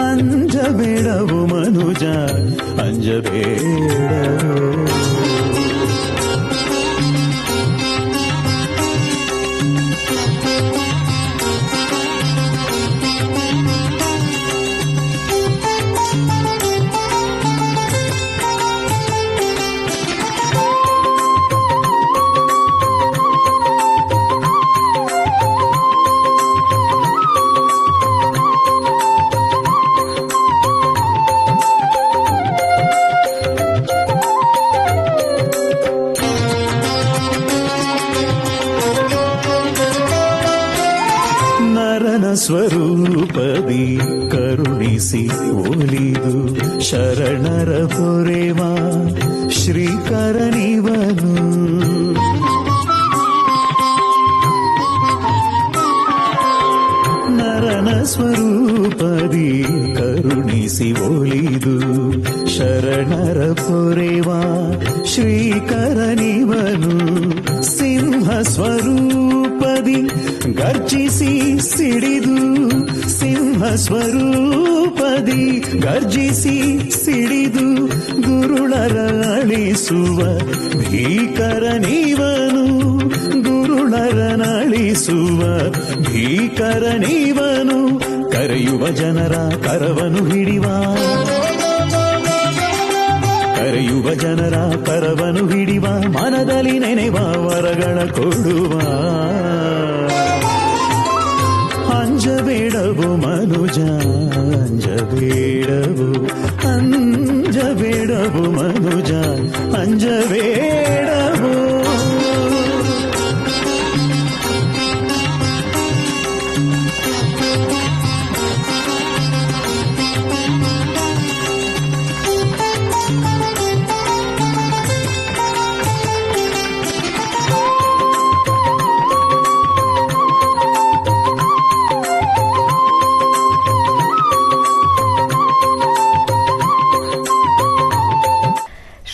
ಅಂಜಬೇಡವು ಮನುಜ ಅಂಜಬೇಡವು. ಸ್ವರೂಪದಿ ಕರುಣಿಸಿ ಒಲಿದು ಶರಣರ ಪೊರೆವ ಶ್ರೀಕರನಿವನು. ನರನ ಸ್ವರೂಪದಿ ಕರುಣಿಸಿ ಒಲಿದು ಶರಣರ ಪೊರೆವ ಶ್ರೀಕರನಿವನು. ಸಿಂಹ ಸ್ವರೂಪದಿ ಗರ್ಜಿಸಿ ಸಿಡಿದು ಸಿಂಹ ಸ್ವರೂಪದಿ ಗರ್ಜಿಸಿ ಸಿಡಿದು ಗುರುಳರ ಅಳಿಸುವ ಭೀಕರನಿವನು. ಗುರುಳರನಳಿಸುವ ಭೀಕರನಿವನು. ಕರೆಯುವ ಜನರ ಕರವನು ಹಿಡಿವ ಕರೆಯುವ ಜನರ ಕರವನು ಹಿಡಿವ ಮನದಲ್ಲಿ ನೆನೆವ ವರಗಳ ಕೊಡುವ. ಅಂಜಬೇಡವು ಮನುಜ ಅಂಜಬೇಡವು ಅಂಜಬೇಡವು ಮನುಜ ಅಂಜಬೇಡವು.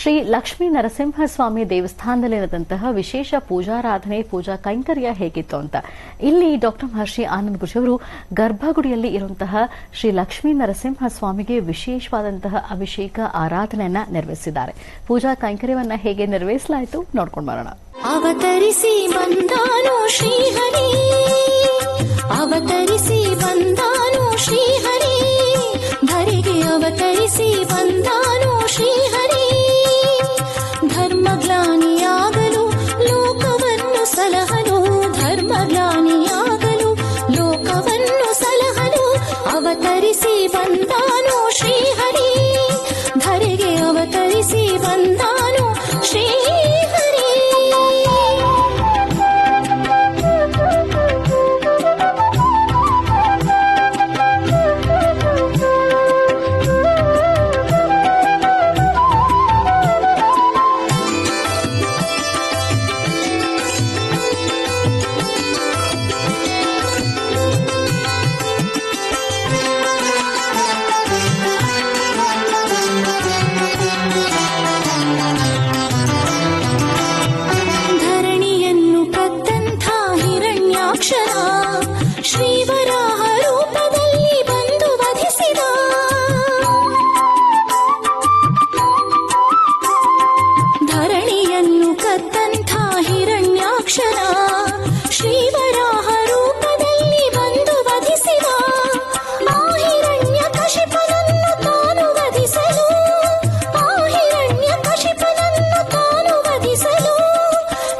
ಶ್ರೀ ಲಕ್ಷ್ಮೀ ನರಸಿಂಹಸ್ವಾಮಿ ದೇವಸ್ಥಾನದಲ್ಲಿರದಂತಹ ವಿಶೇಷ ಪೂಜಾರಾಧನೆ ಪೂಜಾ ಕೈಂಕರ್ಯ ಹೇಗಿತ್ತು ಅಂತ ಇಲ್ಲಿ ಡಾಕ್ಟರ್ ಮಹರ್ಷಿ ಆನಂದ್ ಗುರುಜಿ ಅವರು ಗರ್ಭಗುಡಿಯಲ್ಲಿ ಇರುವಂತಹ ಶ್ರೀ ಲಕ್ಷ್ಮೀ ನರಸಿಂಹಸ್ವಾಮಿಗೆ ವಿಶೇಷವಾದಂತಹ ಅಭಿಷೇಕ ಆರಾಧನೆಯನ್ನ ನೆರವೇರಿಸಿದ್ದಾರೆ. ಪೂಜಾ ಕೈಂಕರ್ಯವನ್ನ ಹೇಗೆ ನೆರವೇರಿಸಲಾಯಿತು ನೋಡ್ಕೊಂಡು ಬರೋಣ. ಅವತರಿಸಿ ಬಂದಾನು ಶ್ರೀಹರಿ, ಅವತರಿಸಿ ಬಂದಾನು ಶ್ರೀಹರಿ, ಧರೆಗೆ ಅವತರಿಸಿ ಬಂದಾನು ಶ್ರೀಹರಿ. ಧರ್ಮಗ್ಲಾನಿಯಾಗಲು ಲೋಕವನ್ನು ಸಲಹಲು, ಧರ್ಮಗ್ಲಾನಿಯಾಗಲು ಲೋಕವನ್ನು ಸಲಹಲು ಅವತರಿಸಿ ಬಂದಾನು ಶ್ರೀಹರಿ, ಧರೆಗೆ ಅವತರಿಸಿ ಬಂದಾನು ಶ್ರೀಹರಿ. ಶ್ರೀವರಾಹ ರೂಪದಲ್ಲಿ ಬಂದು ವಧಿಸಿದ, ಧರಣಿಯನ್ನು ಕದ್ದಂಥ ಹಿರಣ್ಯಾಕ್ಷರ ಶ್ರೀವರಾಹ ರೂಪದಲ್ಲಿ ಬಂದು ವಧಿಸಿದ. ಆ ಹಿರಣ್ಯ ಕಶಿಪನನ್ನು ತಾನು ವಧಿಸಲು, ಆ ಹಿರಣ್ಯ ಕಶಿಪನನ್ನು ತಾನು ವಧಿಸಲು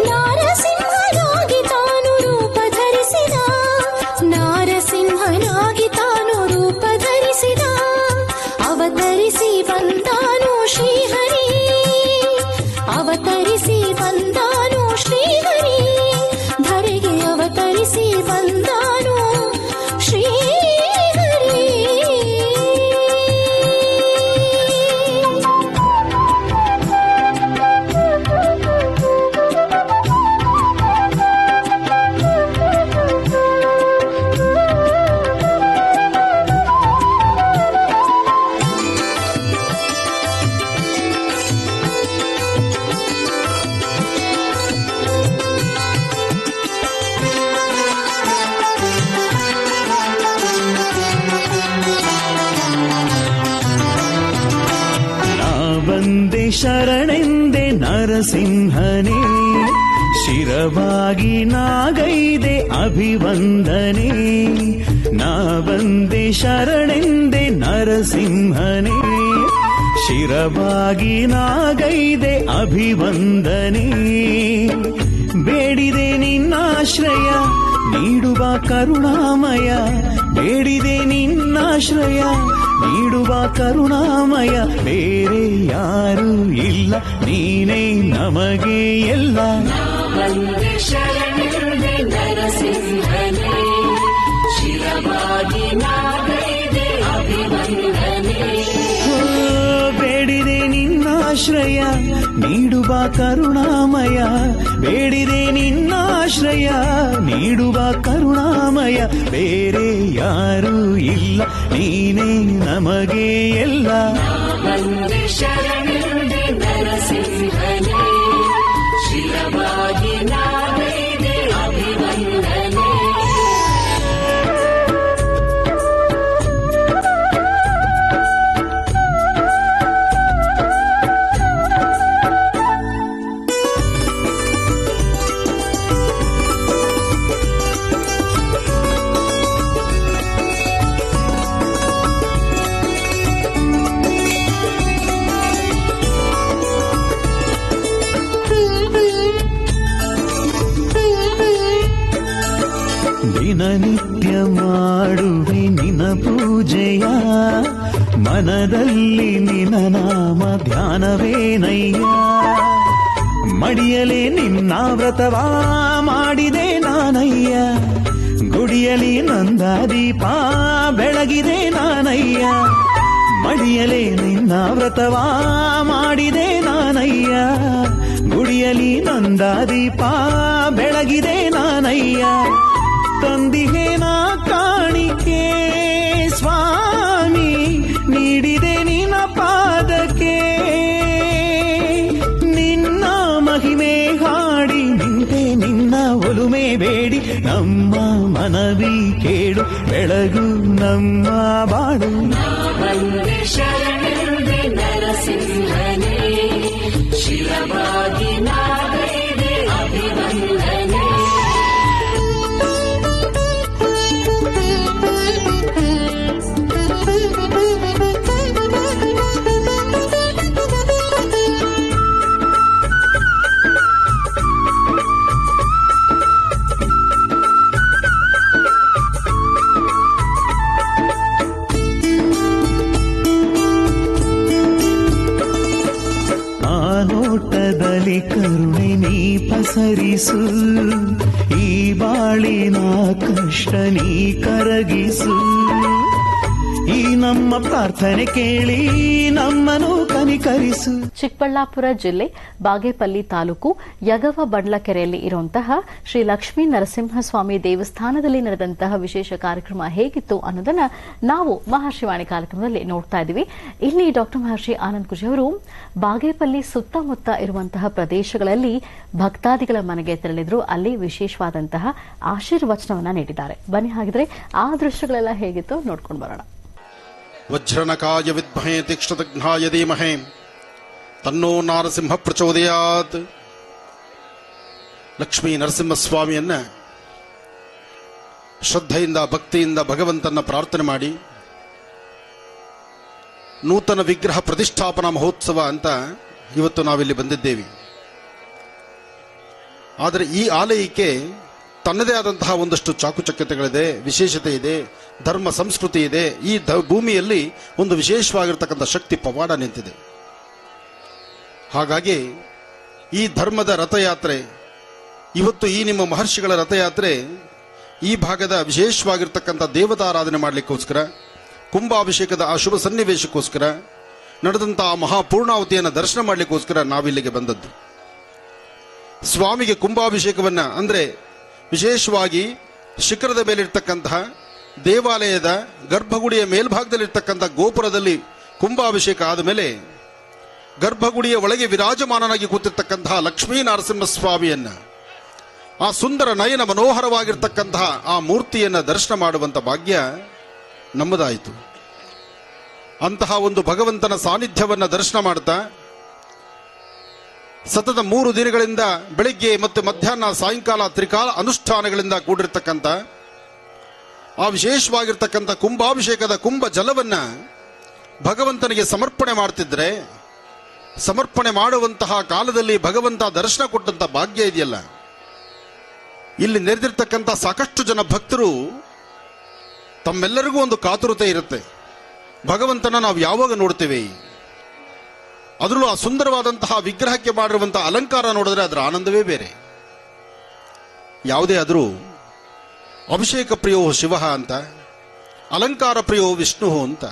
ನಾರಸಿಂಹನಾಗಿ ತಾನು ರೂಪ ಧರಿಸಿದ, ನಾರಸಿಂಹನಾಗಿ ತಾನು ರೂಪ ಧರಿಸಿದ. ಅವತರಿಸಿ ಬಂದಾನು ಶ್ರೀಹರಿ, ಅವತರಿಸಿ ಬಂದಾನು ಶ್ರೀಹರಿ, ಧರೆಗೆ ಅವತರಿಸಿ ಬಂದಾನು ಶ್ರೀಹರಿ. ಬಂದೆ ಶರಣೆಂದೆ ನರಸಿಂಹನೇ, ಶಿರವಾಗಿ ನಾಗೈದೆ ಅಭಿವಂದನೆ. ನಾ ಬಂದೆ ಶರಣೆಂದೆ ನರಸಿಂಹನೇ, ಶಿರವಾಗಿ ನಾಗೈದೆ ಅಭಿವಂದನೆ. ಬೇಡಿದೆ ನಿನ್ನಾಶ್ರಯ ನೀಡುವ ಕರುಣಾಮಯ, ಬೇಡಿದೆ ನಿನ್ನಾಶ್ರಯ ನೀಡುವ ಕರುಣಾಮಯ. ಬೇರೆ ಯಾರು ಇಲ್ಲ ನೀನೇ ನಮಗೆ ಎಲ್ಲ. ಶರಣೆ ನರಸಿಂಹನೇ, ಶಿರವಾಗಿ ನಿನ್ನಾಶ್ರಯ ನೀಡುವ ಕರುಣಾಮಯ ಬೇಡಿದೆ ನಿನ್ನಾಶ್ರಯ ನೀಡುವ ಕರುಣಾಮಯ ಬೇರೆ ಯಾರೂ ಇಲ್ಲ ನೀನೇ ನಮಗೆ ಎಲ್ಲ ವಂದೇ ಶರಣೆ ನರಸಿಂಹನೇ ಶಿರವಾಗಿ ನಾಗೈದೆ ಅಭಿವಂದನೆ. ದಿನನಿತ್ಯ ಮಾಡುವೆ ನಿನ ಪೂಜೆಯ ಮನದಲ್ಲಿ ನಿನ ನಾಮ ಧ್ಯಾನವೇನಯ್ಯ ಮಡಿಯಲೇ ನಿನ್ನ ವ್ರತವಾ ಮಾಡಿದೆ ನಾನಯ್ಯ ಗುಡಿಯಲಿ ನಂದ ದೀಪ ಬೆಳಗಿದೆ ನಾನಯ್ಯ ಮಡಿಯಲೇ ನಿನ್ನ ವ್ರತವಾ ಮಾಡಿದೆ ನಾನಯ್ಯ ಗುಡಿಯಲಿ ನಂದ ದೀಪ ಬೆಳಗಿದೆ ನಾನಯ್ಯ ತಂದಿಹೇನ ಕಾಣಿಕೆ ಸ್ವಾಮಿ ನೀಡಿದೆ ನಿನ್ನ ಪಾದಕ್ಕೆ ನಿನ್ನ ಮಹಿಮೆ ಹಾಡಿ ನಿಂತೆ ನಿನ್ನ ಒಲುಮೆ ಬೇಡಿ ನಮ್ಮ ಮನವಿ ಕೇಳು ಬೆಳಗು ನಮ್ಮ ಬಾಳು ವಂದೇ ಶರಣೆ ನರಸಿಂಹನೇ ಶಿರವಾಗಿ ನಾಗೈದೆ ಅಭಿವಂದನೆ. ನೋಟದಲ್ಲಿ ಕರುಣೆ ನೀ ಪಸರಿಸು ಈ ಬಾಳಿನ ಕಷ್ಟ ನೀ ಕರಗಿಸು ಈ ನಮ್ಮ ಪ್ರಾರ್ಥನೆ ಕೇಳಿ ನಮ್ಮನ್ನು ಕನಿಕರಿಸು. ಚಿಕ್ಕಬಳ್ಳಾಪುರ ಜಿಲ್ಲೆ ಬಾಗೇಪಲ್ಲಿ ತಾಲೂಕು ಯಗವ ಬಂಡ್ಲಕೆರೆಯಲ್ಲಿ ಇರುವಂತಹ ಶ್ರೀ ಲಕ್ಷ್ಮೀ ನರಸಿಂಹಸ್ವಾಮಿ ದೇವಸ್ಥಾನದಲ್ಲಿ ನಡೆದಂತಹ ವಿಶೇಷ ಕಾರ್ಯಕ್ರಮ ಹೇಗಿತ್ತು ಅನ್ನೋದನ್ನ ನಾವು ಮಹರ್ಷಿವಾಣಿ ಕಾರ್ಯಕ್ರಮದಲ್ಲಿ ನೋಡ್ತಾ ಇದ್ದೀವಿ. ಇಲ್ಲಿ ಡಾಕ್ಟರ್ ಮಹರ್ಷಿ ಆನಂದ್ ಗುರೂಜಿ ಅವರು ಬಾಗೇಪಲ್ಲಿ ಸುತ್ತಮುತ್ತ ಇರುವಂತಹ ಪ್ರದೇಶಗಳಲ್ಲಿ ಭಕ್ತಾದಿಗಳ ಮನೆಗೆ ತೆರಳಿದ್ರು. ಅಲ್ಲಿ ವಿಶೇಷವಾದಂತಹ ಆಶೀರ್ವಚನವನ್ನ ನೀಡಿದ್ದಾರೆ. ಬನ್ನಿ ಹಾಗಿದ್ರೆ ಆ ದೃಶ್ಯಗಳೆಲ್ಲ ಹೇಗಿತ್ತು ನೋಡ್ಕೊಂಡು ಬರೋಣ. ವಜ್ರನಕಾಯ ವಿದ್ಮಹೇ ತೀಕ್ಷ್ಣತಘ್ನಾಯ ಧೀಮಹೇ ತನ್ನೋ ನಾರಸಿಂಹ ಪ್ರಚೋದಯಾತ್. ಲಕ್ಷ್ಮೀ ನರಸಿಂಹಸ್ವಾಮಿಯನ್ನ ಶ್ರದ್ಧೆಯಿಂದ ಭಕ್ತಿಯಿಂದ ಭಗವಂತನ ಪ್ರಾರ್ಥನೆ ಮಾಡಿ ನೂತನ ವಿಗ್ರಹ ಪ್ರತಿಷ್ಠಾಪನಾ ಮಹೋತ್ಸವ ಅಂತ ಇವತ್ತು ನಾವಿಲ್ಲಿ ಬಂದಿದ್ದೇವೆ. ಆದರೆ ಈ ಆಲಯಕ್ಕೆ ತನ್ನದೇ ಆದಂತಹ ಒಂದಷ್ಟು ಚಾಕುಚಕ್ಯತೆಗಳಿದೆ, ವಿಶೇಷತೆ ಇದೆ, ಧರ್ಮ ಸಂಸ್ಕೃತಿ ಇದೆ. ಈ ಭೂಮಿಯಲ್ಲಿ ಒಂದು ವಿಶೇಷವಾಗಿರ್ತಕ್ಕಂಥ ಶಕ್ತಿ ಪವಾಡ ನಿಂತಿದೆ. ಹಾಗಾಗಿ ಈ ಧರ್ಮದ ರಥಯಾತ್ರೆ ಇವತ್ತು ಈ ನಿಮ್ಮ ಮಹರ್ಷಿಗಳ ರಥಯಾತ್ರೆ ಈ ಭಾಗದ ವಿಶೇಷವಾಗಿರ್ತಕ್ಕಂಥ ದೇವತಾರಾಧನೆ ಮಾಡಲಿಕ್ಕೋಸ್ಕರ ಕುಂಭಾಭಿಷೇಕದ ಆ ಶುಭ ಸನ್ನಿವೇಶಕ್ಕೋಸ್ಕರ ನಡೆದಂತಹ ಮಹಾಪೂರ್ಣಾವತಿಯನ್ನು ದರ್ಶನ ಮಾಡಲಿಕ್ಕೋಸ್ಕರ ನಾವಿಲ್ಲಿಗೆ ಬಂದದ್ದು. ಸ್ವಾಮಿಗೆ ಕುಂಭಾಭಿಷೇಕವನ್ನ ಅಂದ್ರೆ ವಿಶೇಷವಾಗಿ ಶಿಖರದ ಮೇಲಿರ್ತಕ್ಕಂತಹ ದೇವಾಲಯದ ಗರ್ಭಗುಡಿಯ ಮೇಲ್ಭಾಗದಲ್ಲಿರ್ತಕ್ಕಂಥ ಗೋಪುರದಲ್ಲಿ ಕುಂಭಾಭಿಷೇಕ ಆದ ಮೇಲೆ ಗರ್ಭಗುಡಿಯ ಒಳಗೆ ವಿರಾಜಮಾನನಾಗಿ ಕೂತಿರ್ತಕ್ಕಂತಹ ಲಕ್ಷ್ಮೀ ನರಸಿಂಹಸ್ವಾಮಿಯನ್ನ ಆ ಸುಂದರ ನಯನ ಮನೋಹರವಾಗಿರ್ತಕ್ಕಂತಹ ಆ ಮೂರ್ತಿಯನ್ನ ದರ್ಶನ ಮಾಡುವಂತ ಭಾಗ್ಯ ನಮ್ಮದಾಯಿತು. ಅಂತಹ ಒಂದು ಭಗವಂತನ ಸಾನ್ನಿಧ್ಯವನ್ನ ದರ್ಶನ ಮಾಡ್ತಾ ಸತತ 3 ದಿನಗಳಿಂದ ಬೆಳಿಗ್ಗೆ ಮತ್ತು ಮಧ್ಯಾಹ್ನ ಸಾಯಂಕಾಲ ತ್ರಿಕಾಲ ಅನುಷ್ಠಾನಗಳಿಂದ ಕೂಡಿರ್ತಕ್ಕಂಥ ಆ ವಿಶೇಷವಾಗಿರ್ತಕ್ಕಂಥ ಕುಂಭಾಭಿಷೇಕದ ಕುಂಭ ಜಲವನ್ನ ಭಗವಂತನಿಗೆ ಸಮರ್ಪಣೆ ಮಾಡ್ತಿದ್ರೆ, ಸಮರ್ಪಣೆ ಮಾಡುವಂತಹ ಕಾಲದಲ್ಲಿ ಭಗವಂತ ದರ್ಶನ ಕೊಟ್ಟಂತ ಭಾಗ್ಯ ಇದೆಯಲ್ಲ, ಇಲ್ಲಿ ನೆರೆದಿರ್ತಕ್ಕಂಥ ಸಾಕಷ್ಟು ಜನ ಭಕ್ತರು ತಮ್ಮೆಲ್ಲರಿಗೂ ಒಂದು ಕಾತುರತೆ ಇರುತ್ತೆ. ಭಗವಂತನ ನಾವು ಯಾವಾಗ ನೋಡ್ತೇವೆ, ಅದರಲ್ಲೂ ಆ ಸುಂದರವಾದಂತಹ ವಿಗ್ರಹಕ್ಕೆ ಮಾಡಿರುವಂತಹ ಅಲಂಕಾರ ನೋಡಿದ್ರೆ ಅದರ ಆನಂದವೇ ಬೇರೆ. ಯಾವುದೇ ಆದರೂ ಅಭಿಷೇಕ ಪ್ರಿಯೋ ಶಿವ ಅಂತ, ಅಲಂಕಾರ ಪ್ರಿಯೋ ವಿಷ್ಣು ಅಂತ.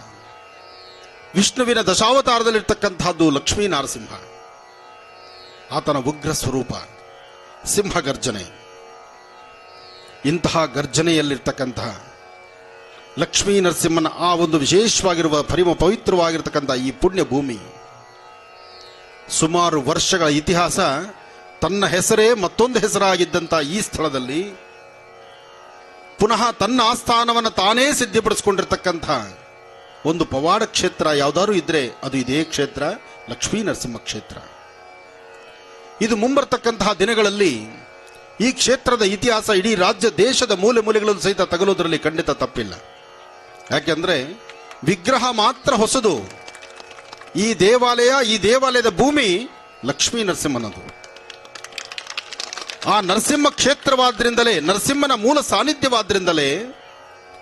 ವಿಷ್ಣುವಿನ ದಶಾವತಾರದಲ್ಲಿರ್ತಕ್ಕಂತಹದ್ದು ಲಕ್ಷ್ಮೀ ನರಸಿಂಹ. ಆತನ ಉಗ್ರ ಸ್ವರೂಪ ಸಿಂಹ ಗರ್ಜನೆ. ಇಂತಹ ಗರ್ಜನೆಯಲ್ಲಿರ್ತಕ್ಕಂತಹ ಲಕ್ಷ್ಮೀ ನರಸಿಂಹನ ಆ ಒಂದು ವಿಶೇಷವಾಗಿರುವ ಪವಿತ್ರವಾಗಿರ್ತಕ್ಕಂಥ ಈ ಪುಣ್ಯ ಭೂಮಿ, ಸುಮಾರು ವರ್ಷಗಳ ಇತಿಹಾಸ, ತನ್ನ ಹೆಸರೇ ಮತ್ತೊಂದು ಹೆಸರಾಗಿದ್ದಂಥ ಈ ಸ್ಥಳದಲ್ಲಿ ಪುನಃ ತನ್ನ ಆಸ್ಥಾನವನ್ನು ತಾನೇ ಸಿದ್ಧಪಡಿಸಿಕೊಂಡಿರ್ತಕ್ಕಂಥ ಒಂದು ಪವಾಡ ಕ್ಷೇತ್ರ ಯಾವುದಾದ್ರೂ ಇದ್ರೆ ಅದು ಇದೇ ಕ್ಷೇತ್ರ, ಲಕ್ಷ್ಮೀ ನರಸಿಂಹ ಕ್ಷೇತ್ರ. ಇದು ಮುಂಬರ್ತಕ್ಕಂತಹ ದಿನಗಳಲ್ಲಿ ಈ ಕ್ಷೇತ್ರದ ಇತಿಹಾಸ ಇಡೀ ರಾಜ್ಯ ದೇಶದ ಮೂಲೆ ಮೂಲೆಗಳಲ್ಲೂ ಸಹಿತ ತಗಲೋದ್ರಲ್ಲಿ ಖಂಡಿತ ತಪ್ಪಿಲ್ಲ. ಯಾಕೆಂದ್ರೆ ವಿಗ್ರಹ ಮಾತ್ರ ಹೊಸದು, ಈ ದೇವಾಲಯದ ಭೂಮಿ ಲಕ್ಷ್ಮೀ ನರಸಿಂಹನದು. ಆ ನರಸಿಂಹ ಕ್ಷೇತ್ರವಾದ್ರಿಂದಲೇ, ನರಸಿಂಹನ ಮೂಲ ಸಾನ್ನಿಧ್ಯವಾದ್ರಿಂದಲೇ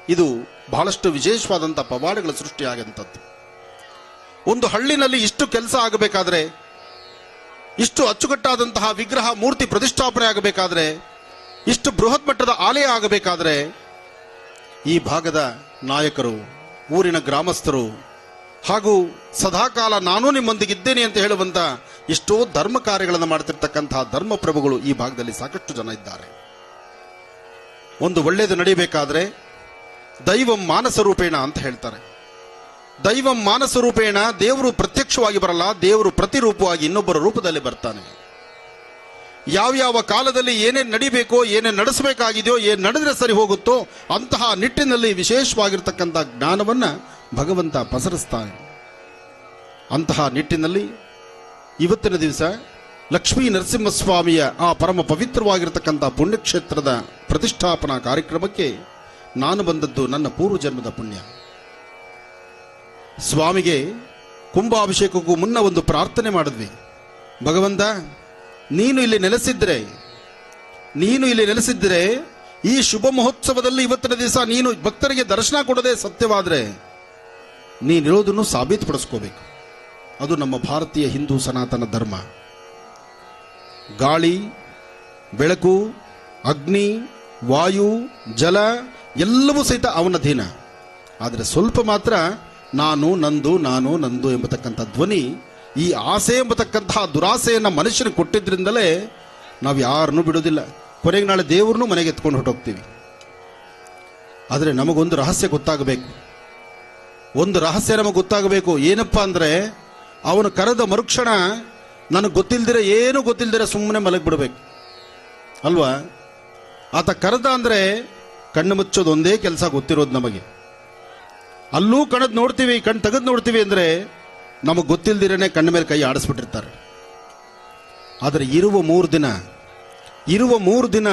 ಇದು ಬಹಳಷ್ಟು ವಿಶೇಷವಾದಂಥ ಪವಾಡಗಳ ಸೃಷ್ಟಿಯಾಗಂಥದ್ದು. ಒಂದು ಹಳ್ಳಿನಲ್ಲಿ ಇಷ್ಟು ಕೆಲಸ ಆಗಬೇಕಾದ್ರೆ, ಇಷ್ಟು ಅಚ್ಚುಕಟ್ಟಾದಂತಹ ವಿಗ್ರಹ ಮೂರ್ತಿ ಪ್ರತಿಷ್ಠಾಪನೆ ಆಗಬೇಕಾದ್ರೆ, ಇಷ್ಟು ಬೃಹತ್ ಮಟ್ಟದ ಆಲಯ ಆಗಬೇಕಾದ್ರೆ ಈ ಭಾಗದ ನಾಯಕರು, ಊರಿನ ಗ್ರಾಮಸ್ಥರು ಹಾಗೂ ಸದಾಕಾಲ ನಾನು ನಿಮ್ಮೊಂದಿಗಿದ್ದೇನೆ ಅಂತ ಹೇಳುವಂತ ಎಷ್ಟೋ ಧರ್ಮ ಕಾರ್ಯಗಳನ್ನು ಮಾಡ್ತಿರ್ತಕ್ಕಂತಹ ಧರ್ಮಪ್ರಭುಗಳು ಈ ಭಾಗದಲ್ಲಿ ಸಾಕಷ್ಟು ಜನ ಇದ್ದಾರೆ. ಒಂದು ಒಳ್ಳೆಯದು ನಡೀಬೇಕಾದ್ರೆ ದೈವಂ ಮಾನಸ ರೂಪೇಣ ಅಂತ ಹೇಳ್ತಾರೆ. ದೈವಂ ಮಾನಸ ರೂಪೇಣ, ದೇವರು ಪ್ರತ್ಯಕ್ಷವಾಗಿ ಬರಲ್ಲ, ದೇವರು ಪ್ರತಿರೂಪವಾಗಿ ಇನ್ನೊಬ್ಬರ ರೂಪದಲ್ಲಿ ಬರ್ತಾನೆ. ಯಾವ್ಯಾವ ಕಾಲದಲ್ಲಿ ಏನೇನು ನಡಿಬೇಕೋ, ಏನೇನು ನಡೆಸಬೇಕಾಗಿದೆಯೋ, ಏನು ನಡೆದ್ರೆ ಸರಿ ಹೋಗುತ್ತೋ ಅಂತಹ ನಿಟ್ಟಿನಲ್ಲಿ ವಿಶೇಷವಾಗಿರ್ತಕ್ಕಂಥ ಜ್ಞಾನವನ್ನ ಭಗವಂತ ಪಸರಿಸ್ತಾನೆ. ಅಂತಹ ನಿಟ್ಟಿನಲ್ಲಿ ಇವತ್ತಿನ ದಿವಸ ಲಕ್ಷ್ಮೀ ನರಸಿಂಹಸ್ವಾಮಿಯ ಆ ಪರಮ ಪವಿತ್ರವಾಗಿರ್ತಕ್ಕಂಥ ಪುಣ್ಯಕ್ಷೇತ್ರದ ಪ್ರತಿಷ್ಠಾಪನಾ ಕಾರ್ಯಕ್ರಮಕ್ಕೆ ನಾನು ಬಂದದ್ದು ನನ್ನ ಪೂರ್ವಜನ್ಮದ ಪುಣ್ಯ. ಸ್ವಾಮಿಗೆ ಕುಂಭಾಭಿಷೇಕಕ್ಕೂ ಮುನ್ನ ಒಂದು ಪ್ರಾರ್ಥನೆ ಮಾಡಿದ್ವಿ. ಭಗವಂತ, ನೀನು ಇಲ್ಲಿ ನೆಲೆಸಿದ್ರೆ ಈ ಶುಭ ಮಹೋತ್ಸವದಲ್ಲಿ ಇವತ್ತಿನ ದಿವಸ ನೀನು ಭಕ್ತರಿಗೆ ದರ್ಶನ ಕೊಡದೆ ಸತ್ಯವಾದ್ರೆ ನೀನಿರೋದನ್ನು ಸಾಬೀತುಪಡಿಸ್ಕೋಬೇಕು. ಅದು ನಮ್ಮ ಭಾರತೀಯ ಹಿಂದೂ ಸನಾತನ ಧರ್ಮ. ಗಾಳಿ, ಬೆಳಕು, ಅಗ್ನಿ, ವಾಯು, ಜಲ ಎಲ್ಲವೂ ಸಹಿತ ಅವನ ಅಧೀನ. ಆದರೆ ಸ್ವಲ್ಪ ಮಾತ್ರ ನಾನು ನಂದು ಎಂಬತಕ್ಕಂಥ ಧ್ವನಿ, ಈ ಆಸೆ ಎಂಬತಕ್ಕಂತಹ ದುರಾಸೆಯನ್ನು ಮನುಷ್ಯನ ಕೊಟ್ಟಿದ್ರಿಂದಲೇ ನಾವು ಯಾರನ್ನೂ ಬಿಡೋದಿಲ್ಲ. ಕೊನೆಗೆ ನಾಳೆ ದೇವ್ರನ್ನೂ ಮನೆಗೆ ಎತ್ಕೊಂಡು ಹೊರಟೋಗ್ತೀವಿ. ಆದರೆ ನಮಗೊಂದು ರಹಸ್ಯ ಗೊತ್ತಾಗಬೇಕು. ನಮಗೆ ಗೊತ್ತಾಗಬೇಕು. ಏನಪ್ಪಾ ಅಂದ್ರೆ, ಅವನು ಕರೆದ ಮರುಕ್ಷಣ ನನಗೆ ಏನೂ ಗೊತ್ತಿಲ್ದಿರ ಸುಮ್ಮನೆ ಮಲಗಿಬಿಡ್ಬೇಕು ಅಲ್ವಾ? ಆತ ಕರೆದ ಅಂದ್ರೆ ಕಣ್ಣು ಮುಚ್ಚೋದು ಒಂದೇ ಕೆಲಸ ಗೊತ್ತಿರೋದು ನಮಗೆ. ಅಲ್ಲೂ ಕಣ್ಣು ತೆಗೆದು ನೋಡ್ತೀವಿ ಅಂದ್ರೆ ನಮಗೆ ಗೊತ್ತಿಲ್ದಿರೇ ಕಣ್ಣ ಮೇಲೆ ಕೈ ಆಡಿಸ್ಬಿಟ್ಟಿರ್ತಾರೆ. ಆದರೆ ಇರುವ ಮೂರು ದಿನ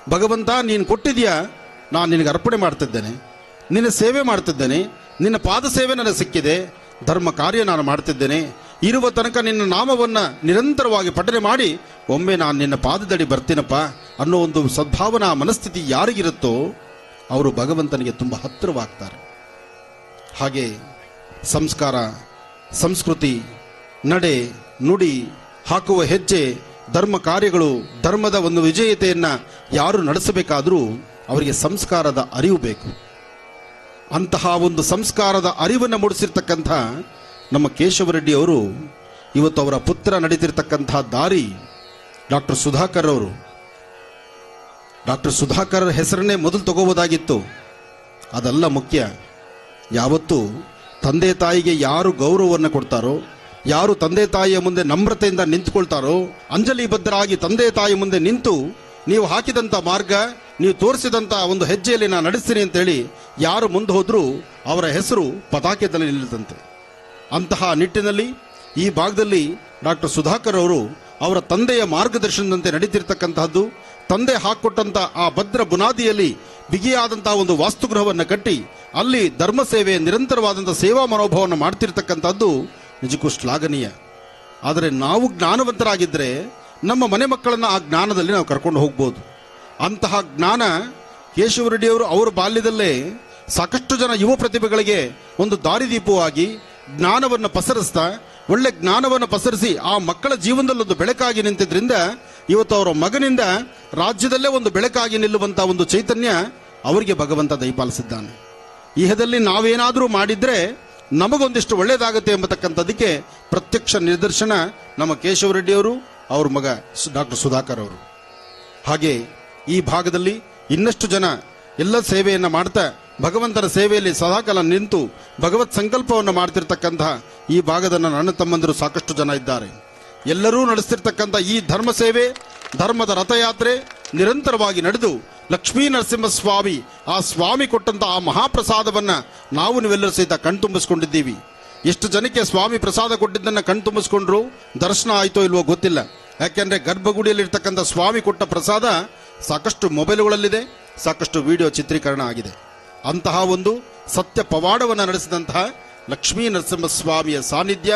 ಭಗವಂತ ನೀನು ಕೊಟ್ಟಿದ್ಯಾ, ನಾನು ನಿನಗೆ ಅರ್ಪಣೆ ಮಾಡ್ತಿದ್ದೇನೆ, ನಿನ್ನ ಸೇವೆ ಮಾಡ್ತಿದ್ದೇನೆ, ನಿನ್ನ ಪಾದ ಸೇವೆ ನನಗೆ ಸಿಕ್ಕಿದೆ, ಧರ್ಮ ಕಾರ್ಯ ನಾನು ಮಾಡ್ತಿದ್ದೇನೆ, ಇರುವ ತನಕ ನಿನ್ನ ನಾಮವನ್ನು ನಿರಂತರವಾಗಿ ಪಠನೆ ಮಾಡಿ ಒಮ್ಮೆ ನಾನು ನಿನ್ನ ಪಾದದಡಿ ಬರ್ತೀನಪ್ಪ ಅನ್ನೋ ಒಂದು ಸದ್ಭಾವನಾ ಮನಸ್ಥಿತಿ ಯಾರಿಗಿರುತ್ತೋ ಅವರು ಭಗವಂತನಿಗೆ ತುಂಬ ಹತ್ತಿರವಾಗ್ತಾರೆ. ಹಾಗೆ ಸಂಸ್ಕಾರ, ಸಂಸ್ಕೃತಿ, ನಡೆ, ನುಡಿ, ಹಾಕುವ ಹೆಜ್ಜೆ, ಧರ್ಮ ಕಾರ್ಯಗಳು, ಧರ್ಮದ ಒಂದು ವಿಜೇಯತೆಯನ್ನ ಯಾರು ನಡೆಸಬೇಕಾದರೂ ಅವರಿಗೆ ಸಂಸ್ಕಾರದ ಅರಿವು ಬೇಕು. ಅಂತಹ ಒಂದು ಸಂಸ್ಕಾರದ ಅರಿವನ್ನು ಮೂಡಿಸಿರ್ತಕ್ಕಂಥ ನಮ್ಮ ಕೇಶವರೆಡ್ಡಿ ಅವರು ಇವತ್ತು ಅವರ ಪುತ್ರ ನಡೀತಿರ್ತಕ್ಕಂಥ ದಾರಿ ಡಾಕ್ಟರ್ ಸುಧಾಕರ್ ಅವರು. ಡಾಕ್ಟರ್ ಸುಧಾಕರ್ ಹೆಸರನ್ನೇ ಮೊದಲು ತಗೋಬೋದಾಗಿತ್ತು. ಅದಲ್ಲ ಮುಖ್ಯ. ಯಾವತ್ತು ತಂದೆ ತಾಯಿಗೆ ಯಾರು ಗೌರವವನ್ನು ಕೊಡ್ತಾರೋ, ಯಾರು ತಂದೆ ತಾಯಿಯ ಮುಂದೆ ನಮ್ರತೆಯಿಂದ ನಿಂತುಕೊಳ್ತಾರೋ, ಅಂಜಲಿ ಬದ್ಧರಾಗಿ ತಂದೆ ತಾಯಿ ಮುಂದೆ ನಿಂತು ನೀವು ಹಾಕಿದಂಥ ಮಾರ್ಗ, ನೀವು ತೋರಿಸಿದಂಥ ಒಂದು ಹೆಜ್ಜೆಯಲ್ಲಿ ನಾನು ನಡೆಸ್ತೀನಿ ಅಂತೇಳಿ ಯಾರು ಮುಂದೆ ಹೋದರೂ ಅವರ ಹೆಸರು ಪತಾಕೆದಲ್ಲಿ ನಿಲ್ಲದಂತೆ. ಅಂತಹ ನಿಟ್ಟಿನಲ್ಲಿ ಈ ಭಾಗದಲ್ಲಿ ಡಾಕ್ಟರ್ ಸುಧಾಕರ್ ಅವರು ಅವರ ತಂದೆಯ ಮಾರ್ಗದರ್ಶನದಂತೆ ನಡೀತಿರ್ತಕ್ಕಂತಹದ್ದು, ತಂದೆ ಹಾಕೊಟ್ಟಂತ ಆ ಭದ್ರ ಬುನಾದಿಯಲ್ಲಿ ಬಿಗಿಯಾದಂತಹ ಒಂದು ವಾಸ್ತುಗೃಹವನ್ನು ಕಟ್ಟಿ ಅಲ್ಲಿ ಧರ್ಮ ಸೇವೆ, ನಿರಂತರವಾದಂತಹ ಸೇವಾ ಮನೋಭಾವವನ್ನು ಮಾಡ್ತಿರ್ತಕ್ಕಂಥದ್ದು ನಿಜಕ್ಕೂ ಶ್ಲಾಘನೀಯ. ಆದರೆ ನಾವು ಜ್ಞಾನವಂತರಾಗಿದ್ದರೆ ನಮ್ಮ ಮನೆ ಮಕ್ಕಳನ್ನು ಆ ಜ್ಞಾನದಲ್ಲಿ ನಾವು ಕರ್ಕೊಂಡು ಹೋಗ್ಬೋದು. ಅಂತಹ ಜ್ಞಾನ ಕೇಶವರೆಡ್ಡಿಯವರು ಅವರ ಬಾಲ್ಯದಲ್ಲೇ ಸಾಕಷ್ಟು ಜನ ಯುವ ಪ್ರತಿಭೆಗಳಿಗೆ ಒಂದು ದಾರಿದೀಪವಾಗಿ ಜ್ಞಾನವನ್ನು ಪಸರಿಸ್ತಾ, ಒಳ್ಳೆ ಜ್ಞಾನವನ್ನು ಪಸರಿಸಿ ಆ ಮಕ್ಕಳ ಜೀವನದಲ್ಲೊಂದು ಬೆಳಕಾಗಿ ನಿಂತಿದ್ರಿಂದ ಇವತ್ತು ಅವರ ಮಗನಿಂದ ರಾಜ್ಯದಲ್ಲೇ ಒಂದು ಬೆಳಕಾಗಿ ನಿಲ್ಲುವಂತಹ ಒಂದು ಚೈತನ್ಯ ಅವರಿಗೆ ಭಗವಂತ ದಯಪಾಲಿಸಿದ್ದಾನೆ. ಇಹದಲ್ಲಿ ನಾವೇನಾದರೂ ಮಾಡಿದ್ರೆ ನಮಗೊಂದಿಷ್ಟು ಒಳ್ಳೇದಾಗುತ್ತೆ ಎಂಬತಕ್ಕಂಥದ್ದಕ್ಕೆ ಪ್ರತ್ಯಕ್ಷ ನಿದರ್ಶನ ನಮ್ಮ ಕೇಶವರೆಡ್ಡಿಯವರು, ಅವ್ರ ಮಗ ಡಾಕ್ಟರ್ ಸುಧಾಕರ್ ಅವರು. ಹಾಗೆ ಈ ಭಾಗದಲ್ಲಿ ಇನ್ನಷ್ಟು ಜನ ಎಲ್ಲ ಸೇವೆಯನ್ನು ಮಾಡ್ತಾ ಭಗವಂತನ ಸೇವೆಯಲ್ಲಿ ಸದಾಕಾಲ ನಿಂತು ಭಗವತ್ ಸಂಕಲ್ಪವನ್ನು ಮಾಡ್ತಿರ್ತಕ್ಕಂತಹ ಈ ಭಾಗದ ನನ್ನ ತಮ್ಮಂದಿರು ಸಾಕಷ್ಟು ಜನ ಇದ್ದಾರೆ. ಎಲ್ಲರೂ ನಡೆಸ್ತಿರ್ತಕ್ಕಂಥ ಈ ಧರ್ಮ ಸೇವೆ, ಧರ್ಮದ ರಥಯಾತ್ರೆ ನಿರಂತರವಾಗಿ ನಡೆದು ಲಕ್ಷ್ಮೀ ನರಸಿಂಹಸ್ವಾಮಿ ಆ ಸ್ವಾಮಿ ಕೊಟ್ಟಂತ ಆ ಮಹಾಪ್ರಸಾದವನ್ನ ನಾವು ನೀವೆಲ್ಲರೂ ಸಹಿತ ಕಣ್ತುಂಬಿಸ್ಕೊಂಡಿದ್ದೀವಿ. ಎಷ್ಟು ಜನಕ್ಕೆ ಸ್ವಾಮಿ ಪ್ರಸಾದ ಕೊಟ್ಟಿದ್ದನ್ನ ಕಣ್ತುಂಬಿಸ್ಕೊಂಡ್ರು, ದರ್ಶನ ಆಯ್ತೋ ಇಲ್ವೋ ಗೊತ್ತಿಲ್ಲ. ಯಾಕೆಂದ್ರೆ ಗರ್ಭಗುಡಿಯಲ್ಲಿರ್ತಕ್ಕಂಥ ಸ್ವಾಮಿ ಕೊಟ್ಟ ಪ್ರಸಾದ ಸಾಕಷ್ಟು ಮೊಬೈಲ್ಗಳಲ್ಲಿದೆ, ಸಾಕಷ್ಟು ವಿಡಿಯೋ ಚಿತ್ರೀಕರಣ ಆಗಿದೆ. ಅಂತಹ ಒಂದು ಸತ್ಯ ಪವಾಡವನ್ನು ನಡೆಸಿದಂತಹ ಲಕ್ಷ್ಮೀ ನರಸಿಂಹಸ್ವಾಮಿಯ ಸಾನ್ನಿಧ್ಯ,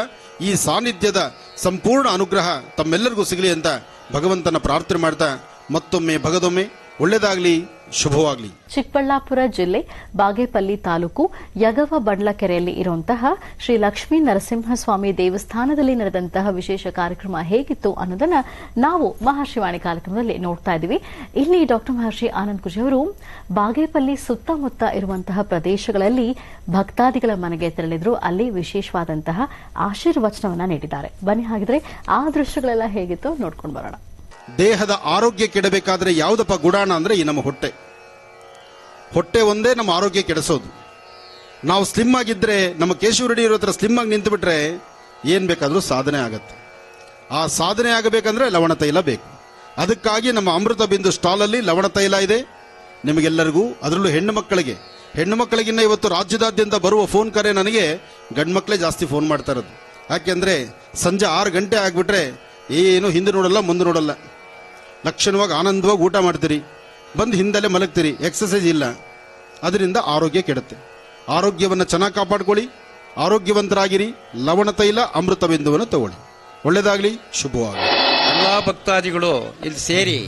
ಈ ಸಾನ್ನಿಧ್ಯದ ಸಂಪೂರ್ಣ ಅನುಗ್ರಹ ತಮ್ಮೆಲ್ಲರಿಗೂ ಸಿಗಲಿ ಅಂತ ಭಗವಂತನ ಪ್ರಾರ್ಥನೆ ಮಾಡ್ತಾ ಮತ್ತೊಮ್ಮೆ ಭಗದೊಮ್ಮೆ ಒಳ್ಳೆಯದಾಗಲಿ, ಶುಭವಾಗಲಿ. ಚಿಕ್ಕಬಳ್ಳಾಪುರ ಜಿಲ್ಲೆ ಬಾಗೇಪಲ್ಲಿ ತಾಲೂಕು ಯಗವ ಬಂಡ್ಲಕೆರೆಯಲ್ಲಿ ಇರುವಂತಹ ಶ್ರೀ ಲಕ್ಷ್ಮೀ ನರಸಿಂಹಸ್ವಾಮಿ ದೇವಸ್ಥಾನದಲ್ಲಿ ನಡೆದಂತಹ ವಿಶೇಷ ಕಾರ್ಯಕ್ರಮ ಹೇಗಿತ್ತು ಅನ್ನೋದನ್ನ ನಾವು ಮಹರ್ಷಿವಾಣಿ ಕಾರ್ಯಕ್ರಮದಲ್ಲಿ ನೋಡ್ತಾ ಇದ್ದೀವಿ. ಇಲ್ಲಿ ಡಾಕ್ಟರ್ ಮಹರ್ಷಿ ಆನಂದ್ ಗುರೂಜಿ ಅವರು ಬಾಗೇಪಲ್ಲಿ ಸುತ್ತಮುತ್ತ ಇರುವಂತಹ ಪ್ರದೇಶಗಳಲ್ಲಿ ಭಕ್ತಾದಿಗಳ ಮನೆಗೆ ತೆರಳಿದ್ರು. ಅಲ್ಲಿ ವಿಶೇಷವಾದಂತಹ ಆಶೀರ್ವಚನವನ್ನ ನೀಡಿದ್ದಾರೆ. ಬನ್ನಿ ಹಾಗಿದ್ರೆ ಆ ದೃಶ್ಯಗಳೆಲ್ಲ ಹೇಗಿತ್ತು ನೋಡ್ಕೊಂಡು ಬರೋಣ. ದೇಹದ ಆರೋಗ್ಯ ಕೆಡಬೇಕಾದ್ರೆ ಯಾವುದಪ್ಪ ಗುಡಾಣ ಅಂದ್ರೆ ಈ ನಮ್ಮ ಹೊಟ್ಟೆ. ಹೊಟ್ಟೆ ಒಂದೇ ನಮ್ಮ ಆರೋಗ್ಯ ಕೆಡಿಸೋದು. ನಾವು ಸ್ಲಿಮ್ ಆಗಿದ್ರೆ, ನಮ್ಮ ಕೇಶವರೆಡ್ಡಿ ಇರೋ ಹತ್ರ ಸ್ಲಿಮ್ ಆಗಿ ನಿಂತು ಬಿಟ್ರೆ ಏನ್ ಬೇಕಾದ್ರೂ ಸಾಧನೆ ಆಗತ್ತೆ. ಆ ಸಾಧನೆ ಆಗಬೇಕಂದ್ರೆ ಲವಣ ತೈಲ ಬೇಕು. ಅದಕ್ಕಾಗಿ ನಮ್ಮ ಅಮೃತ ಬಿಂದು ಸ್ಟಾಲ್ ಅಲ್ಲಿ ಲವಣ ತೈಲ ಇದೆ ನಿಮಗೆಲ್ಲರಿಗೂ. ಅದರಲ್ಲೂ ಹೆಣ್ಣು ಮಕ್ಕಳಿಗಿನ್ನ ಇವತ್ತು ರಾಜ್ಯದಾದ್ಯಂತ ಬರುವ ಫೋನ್ ಕರೆ ನನಗೆ ಗಂಡು ಮಕ್ಕಳೇ ಜಾಸ್ತಿ ಫೋನ್ ಮಾಡ್ತಾ ಇರೋದು. ಯಾಕೆಂದ್ರೆ ಸಂಜೆ 6 ಗಂಟೆ ಆಗ್ಬಿಟ್ರೆ ಏನು ಹಿಂದೆ ನೋಡಲ್ಲ, ಮುಂದೆ ನೋಡಲ್ಲ, ಲಕ್ಷಣವಾಗಿ ಆನಂದವಾಗಿ ಊಟ ಮಾಡ್ತೀರಿ, ಬಂದು ಹಿಂದಲ್ಲೇ ಮಲಗ್ತೀರಿ, ಎಕ್ಸಸೈಸ್ ಇಲ್ಲ. ಅದರಿಂದ ಆರೋಗ್ಯ ಕೆಡುತ್ತೆ. ಆರೋಗ್ಯವನ್ನು ಚೆನ್ನಾಗಿ ಕಾಪಾಡ್ಕೊಳ್ಳಿ, ಆರೋಗ್ಯವಂತರಾಗಿರಿ. ಲವಣ ತೈಲ ಅಮೃತ ಬಿಂದುವನ್ನು ತಗೊಳ್ಳಿ. ಒಳ್ಳೆಯದಾಗಲಿ, ಶುಭವಾಗಲಿ. ಎಲ್ಲ ಭಕ್ತಾದಿಗಳು ಇಲ್ಲಿ ಸೇರಿ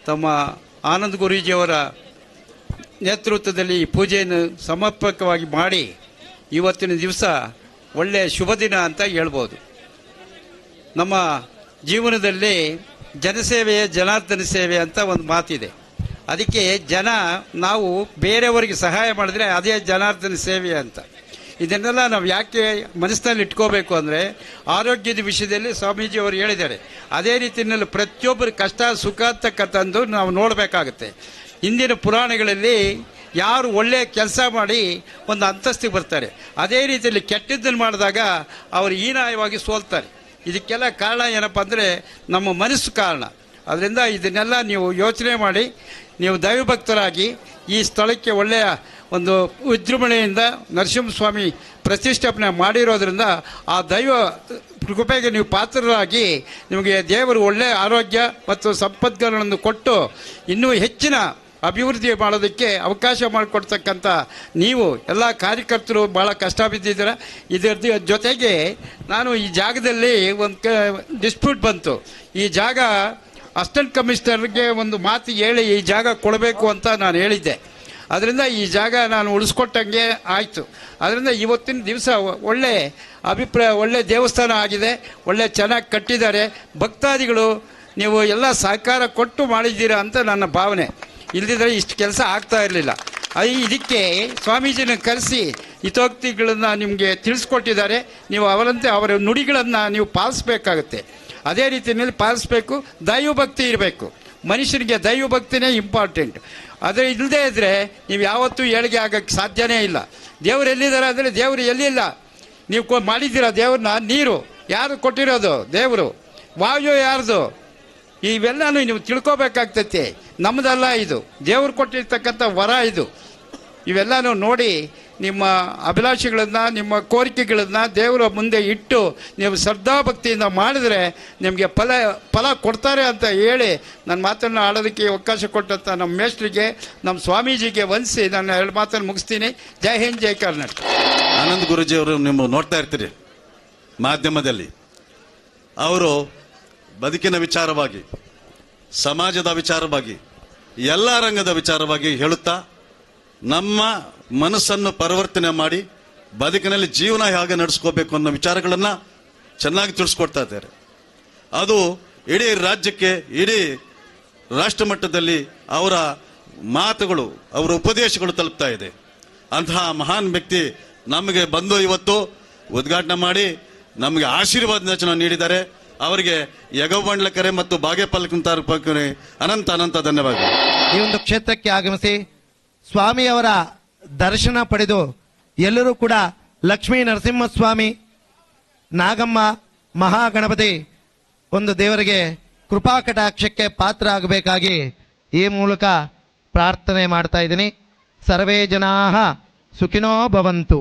ತಮ್ಮ ಆನಂದ್ ಗುರೂಜಿಯವರ ನೇತೃತ್ವದಲ್ಲಿ ಪೂಜೆಯನ್ನು ಸಮರ್ಪಕವಾಗಿ ಮಾಡಿ ಇವತ್ತಿನ ದಿವಸ ಒಳ್ಳೆಯ ಶುಭ ದಿನ ಅಂತ ಹೇಳ್ಬೋದು. ನಮ್ಮ ಜೀವನದಲ್ಲಿ ಜನಸೇವೆಯೇ ಜನಾರ್ದನ ಸೇವೆ ಅಂತ ಒಂದು ಮಾತಿದೆ. ಅದಕ್ಕೆ ನಾವು ಬೇರೆಯವರಿಗೆ ಸಹಾಯ ಮಾಡಿದ್ರೆ ಅದೇ ಜನಾರ್ದನ ಸೇವೆ ಅಂತ. ಇದನ್ನೆಲ್ಲ ನಾವು ಯಾಕೆ ಮನಸ್ಸಿನಲ್ಲಿ ಇಟ್ಕೋಬೇಕು ಅಂದರೆ, ಆರೋಗ್ಯದ ವಿಷಯದಲ್ಲಿ ಸ್ವಾಮೀಜಿಯವರು ಹೇಳಿದ್ದಾರೆ. ಅದೇ ರೀತಿಯಲ್ಲಿ ಪ್ರತಿಯೊಬ್ಬರ ಕಷ್ಟ ಸುಖ ಅಂತಕ್ಕಂಥದ್ದು ನಾವು ನೋಡಬೇಕಾಗುತ್ತೆ. ಹಿಂದಿನ ಪುರಾಣಗಳಲ್ಲಿ ಯಾರು ಒಳ್ಳೆಯ ಕೆಲಸ ಮಾಡಿ ಒಂದು ಅಂತಸ್ತಿಗೆ ಬರ್ತಾರೆ, ಅದೇ ರೀತಿಯಲ್ಲಿ ಕೆಟ್ಟದ್ದನ್ನು ಮಾಡಿದಾಗ ಅವರು ಹೀನಾಯವಾಗಿ ಸೋಲ್ತಾರೆ. ಇದಕ್ಕೆಲ್ಲ ಕಾರಣ ಏನಪ್ಪ ಅಂದರೆ ನಮ್ಮ ಮನಸ್ಸು ಕಾರಣ. ಅದರಿಂದ ಇದನ್ನೆಲ್ಲ ನೀವು ಯೋಚನೆ ಮಾಡಿ ನೀವು ದೈವಭಕ್ತರಾಗಿ ಈ ಸ್ಥಳಕ್ಕೆ ಒಳ್ಳೆಯ ಒಂದು ವಿಜೃಂಭಣೆಯಿಂದ ನರಸಿಂಹಸ್ವಾಮಿ ಪ್ರತಿಷ್ಠಾಪನೆ ಮಾಡಿರೋದ್ರಿಂದ ಆ ದೈವ ಕೃಪೆಗೆ ನೀವು ಪಾತ್ರರಾಗಿ ನಿಮಗೆ ದೇವರು ಒಳ್ಳೆಯ ಆರೋಗ್ಯ ಮತ್ತು ಸಂಪದ್ಗಳನ್ನು ಕೊಟ್ಟು ಇನ್ನೂ ಹೆಚ್ಚಿನ ಅಭಿವೃದ್ಧಿ ಮಾಡೋದಕ್ಕೆ ಅವಕಾಶ ಮಾಡಿಕೊಡ್ತಕ್ಕಂಥ ನೀವು ಎಲ್ಲ ಕಾರ್ಯಕರ್ತರು ಭಾಳ ಕಷ್ಟ ಬಿದ್ದಿದ್ದೀರ. ಇದರ ಜೊತೆಗೆ ನಾನು ಈ ಜಾಗದಲ್ಲಿ ಒಂದು ಡಿಸ್ಪ್ಯೂಟ್ ಬಂತು. ಈ ಜಾಗ ಅಸಿಸ್ಟೆಂಟ್ ಕಮಿಷನರ್ಗೆ ಒಂದು ಮಾತು ಹೇಳಿ ಈ ಜಾಗ ಕೊಡಬೇಕು ಅಂತ ನಾನು ಹೇಳಿದ್ದೆ. ಅದರಿಂದ ಈ ಜಾಗ ನಾನು ಉಳಿಸ್ಕೊಟ್ಟಂಗೆ ಆಯಿತು. ಅದರಿಂದ ಇವತ್ತಿನ ದಿವಸ ಒಳ್ಳೆ ಅಭಿಪ್ರಾಯ, ಒಳ್ಳೆ ದೇವಸ್ಥಾನ ಆಗಿದೆ, ಒಳ್ಳೆ ಚೆನ್ನಾಗಿ ಕಟ್ಟಿದ್ದಾರೆ. ಭಕ್ತಾದಿಗಳು ನೀವು ಎಲ್ಲ ಸಹಕಾರ ಕೊಟ್ಟು ಮಾಡಿದ್ದೀರಾ ಅಂತ ನನ್ನ ಭಾವನೆ. ಇಲ್ಲದಿದ್ದರೆ ಇಷ್ಟು ಕೆಲಸ ಆಗ್ತಾ ಇರಲಿಲ್ಲ. ಇದಕ್ಕೆ ಸ್ವಾಮೀಜಿನ ಕರೆಸಿ ಹಿತೋಕ್ತಿಗಳನ್ನು ನಿಮಗೆ ತಿಳಿಸ್ಕೊಟ್ಟಿದ್ದಾರೆ. ನೀವು ಅವರಂತೆ ಅವರ ನುಡಿಗಳನ್ನು ನೀವು ಪಾಲಿಸಬೇಕಾಗುತ್ತೆ. ಅದೇ ರೀತಿಯಲ್ಲಿ ಪಾಲಿಸಬೇಕು. ದೈವಭಕ್ತಿ ಇರಬೇಕು. ಮನುಷ್ಯನಿಗೆ ದೈವಭಕ್ತಿನೇ ಇಂಪಾರ್ಟೆಂಟ್. ಆದರೆ ಇಲ್ಲದೇ ಇದ್ದರೆ ನೀವು ಯಾವತ್ತೂ ಏಳಿಗೆ ಆಗೋಕ್ಕೆ ಸಾಧ್ಯನೇ ಇಲ್ಲ. ದೇವರು ಎಲ್ಲಿದ್ದಾರೆ ಅಂದರೆ ದೇವರು ಎಲ್ಲಿಲ್ಲ. ನೀವು ಮಾಡಿದ್ದೀರಾ ದೇವ್ರನ್ನ. ನೀರು ಯಾರು ಕೊಟ್ಟಿರೋದು? ದೇವರು. ವಾಯು ಯಾರ್ದು? ಇವೆಲ್ಲನೂ ನೀವು ತಿಳ್ಕೋಬೇಕಾಗ್ತೈತೆ. ನಮ್ಮದಲ್ಲ, ಇದು ದೇವರು ಕೊಟ್ಟಿರ್ತಕ್ಕಂಥ ವರ ಇದು. ಇವೆಲ್ಲನೂ ನೋಡಿ ನಿಮ್ಮ ಅಭಿಲಾಷೆಗಳನ್ನು, ನಿಮ್ಮ ಕೋರಿಕೆಗಳನ್ನು ದೇವರ ಮುಂದೆ ಇಟ್ಟು ನೀವು ಶ್ರದ್ಧಾಭಕ್ತಿಯಿಂದ ಮಾಡಿದರೆ ನಿಮಗೆ ಫಲ ಕೊಡ್ತಾರೆ ಅಂತ ಹೇಳಿ ನನ್ನ ಮಾತನ್ನು ಆಡೋದಕ್ಕೆ ಅವಕಾಶ ಕೊಟ್ಟಂಥ ನಮ್ಮ ಮೇಷ್ಟ್ರಿಗೆ, ನಮ್ಮ ಸ್ವಾಮೀಜಿಗೆ ವಂದಿಸಿ ನಾನು 2 ಮಾತನ್ನು ಮುಗಿಸ್ತೀನಿ. ಜೈ ಹಿಂದ್, ಜೈ ಕರ್ನಾಟಕ. ಆನಂದ್ ಗುರೂಜಿಯವರು ನೀವು ನೋಡ್ತಾ ಇರ್ತೀರಿ ಮಾಧ್ಯಮದಲ್ಲಿ. ಅವರು ಬದುಕಿನ ವಿಚಾರವಾಗಿ, ಸಮಾಜದ ವಿಚಾರವಾಗಿ, ಎಲ್ಲ ರಂಗದ ವಿಚಾರವಾಗಿ ಹೇಳುತ್ತಾ ನಮ್ಮ ಮನಸ್ಸನ್ನು ಪರಿವರ್ತನೆ ಮಾಡಿ ಬದುಕಿನಲ್ಲಿ ಜೀವನ ಹೇಗೆ ನಡೆಸ್ಕೋಬೇಕು ಅನ್ನೋ ವಿಚಾರಗಳನ್ನು ಚೆನ್ನಾಗಿ ತಿಳಿಸ್ಕೊಡ್ತಾ ಇದ್ದಾರೆ. ಅದು ಇಡೀ ರಾಜ್ಯಕ್ಕೆ, ಇಡೀ ರಾಷ್ಟ್ರ ಮಟ್ಟದಲ್ಲಿ ಅವರ ಮಾತುಗಳು, ಅವರ ಉಪದೇಶಗಳು ತಲುಪ್ತಾ ಇದೆ. ಅಂತಹ ಮಹಾನ್ ವ್ಯಕ್ತಿ ನಮಗೆ ಬಂದು ಇವತ್ತು ಉದ್ಘಾಟನೆ ಮಾಡಿ ನಮಗೆ ಆಶೀರ್ವಾದ ನೀಡಿದ್ದಾರೆ. ಅವರಿಗೆ ಯಗವಂಡ್ಲಕರೆ ಮತ್ತು ಬಾಗೇಪಲ್ಕಂತ ಅನಂತ ಅನಂತ ಧನ್ಯವಾದ. ಈ ಒಂದು ಕ್ಷೇತ್ರಕ್ಕೆ ಆಗಮಿಸಿ ಸ್ವಾಮಿಯವರ ದರ್ಶನ ಪಡೆದು ಎಲ್ಲರೂ ಕೂಡ ಲಕ್ಷ್ಮೀ ನರಸಿಂಹಸ್ವಾಮಿ, ನಾಗಮ್ಮ, ಮಹಾಗಣಪತಿ ಒಂದು ದೇವರಿಗೆ ಕೃಪಾ ಕಟಾಕ್ಷಕ್ಕೆ ಪಾತ್ರ ಆಗಬೇಕಾಗಿ ಈ ಮೂಲಕ ಪ್ರಾರ್ಥನೆ ಮಾಡ್ತಾ ಇದ್ದೀನಿ. ಸರ್ವೇ ಜನಾಃ ಸುಖಿನೋ ಭವಂತು.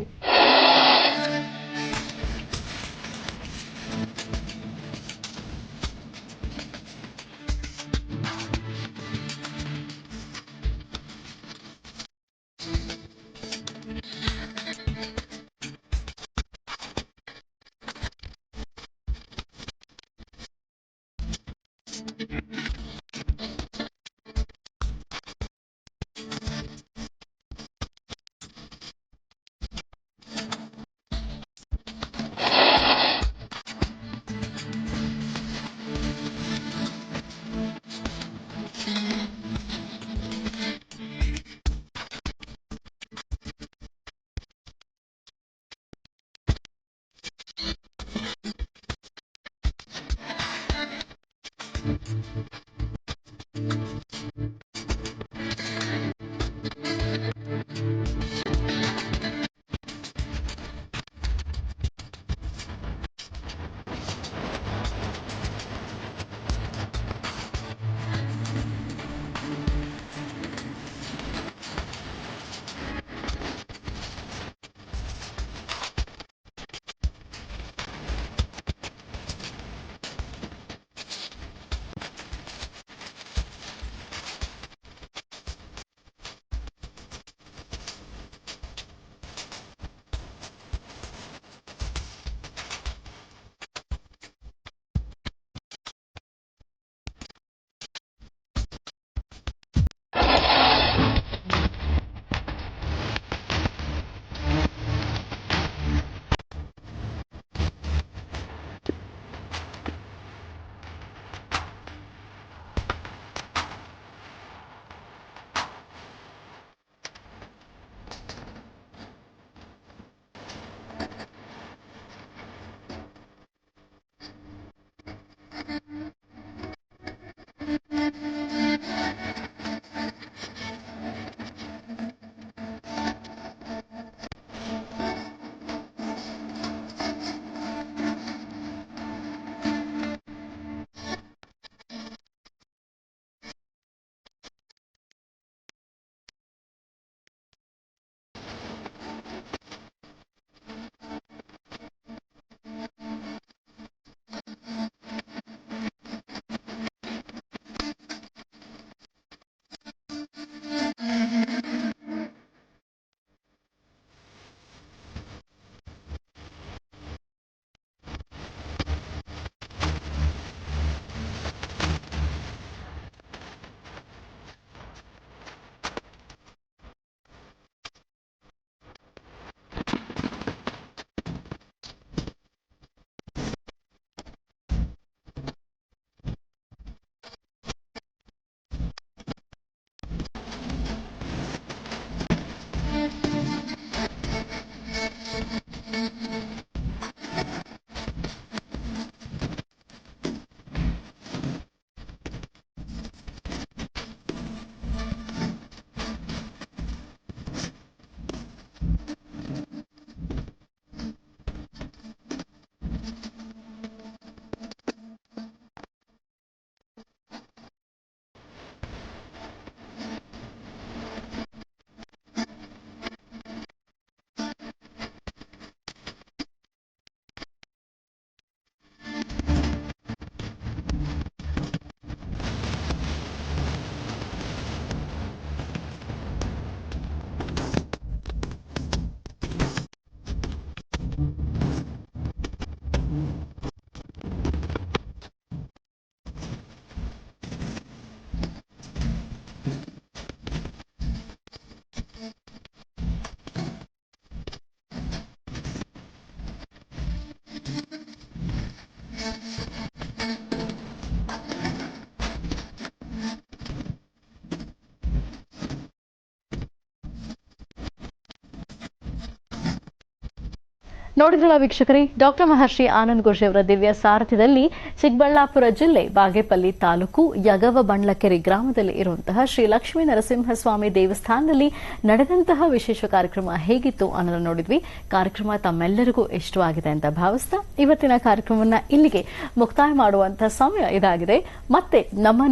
ನೋಡಿದ್ರಲ್ಲ ವೀಕ್ಷಕರೇ, ಡಾಕ್ಟರ್ ಮಹರ್ಷಿ ಆನಂದ್ ಗುರೂಜಿ ಅವರ ದಿವ್ಯ ಸಾರಥ್ಯದಲ್ಲಿ ಚಿಕ್ಕಬಳ್ಳಾಪುರ ಜಿಲ್ಲೆ ಬಾಗೇಪಲ್ಲಿ ತಾಲೂಕು ಯಗವ ಬಂಡ್ಲಕೆರೆ ಗ್ರಾಮದಲ್ಲಿ ಇರುವಂತಹ ಶ್ರೀ ಲಕ್ಷ್ಮೀ ನರಸಿಂಹಸ್ವಾಮಿ ದೇವಸ್ಥಾನದಲ್ಲಿ ನಡೆದಂತಹ ವಿಶೇಷ ಕಾರ್ಯಕ್ರಮ ಹೇಗಿತ್ತು ಅನ್ನೋದನ್ನು ನೋಡಿದ್ವಿ. ಕಾರ್ಯಕ್ರಮ ತಮ್ಮೆಲ್ಲರಿಗೂ ಇಷ್ಟವಾಗಿದೆ ಅಂತ ಭಾವಿಸ್ತಾ ಇವತ್ತಿನ ಕಾರ್ಯಕ್ರಮವನ್ನು ಇಲ್ಲಿಗೆ ಮುಕ್ತಾಯ ಮಾಡುವಂತಹ ಸಮಯ ಇದಾಗಿದೆ. ಮತ್ತೆ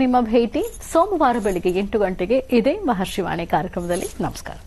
ನಿಮ್ಮ ಭೇಟಿ ಸೋಮವಾರ ಬೆಳಿಗ್ಗೆ 8 ಗಂಟೆಗೆ ಇದೇ ಮಹರ್ಷಿವಾಣಿ ಕಾರ್ಯಕ್ರಮದಲ್ಲಿ. ನಮಸ್ಕಾರ.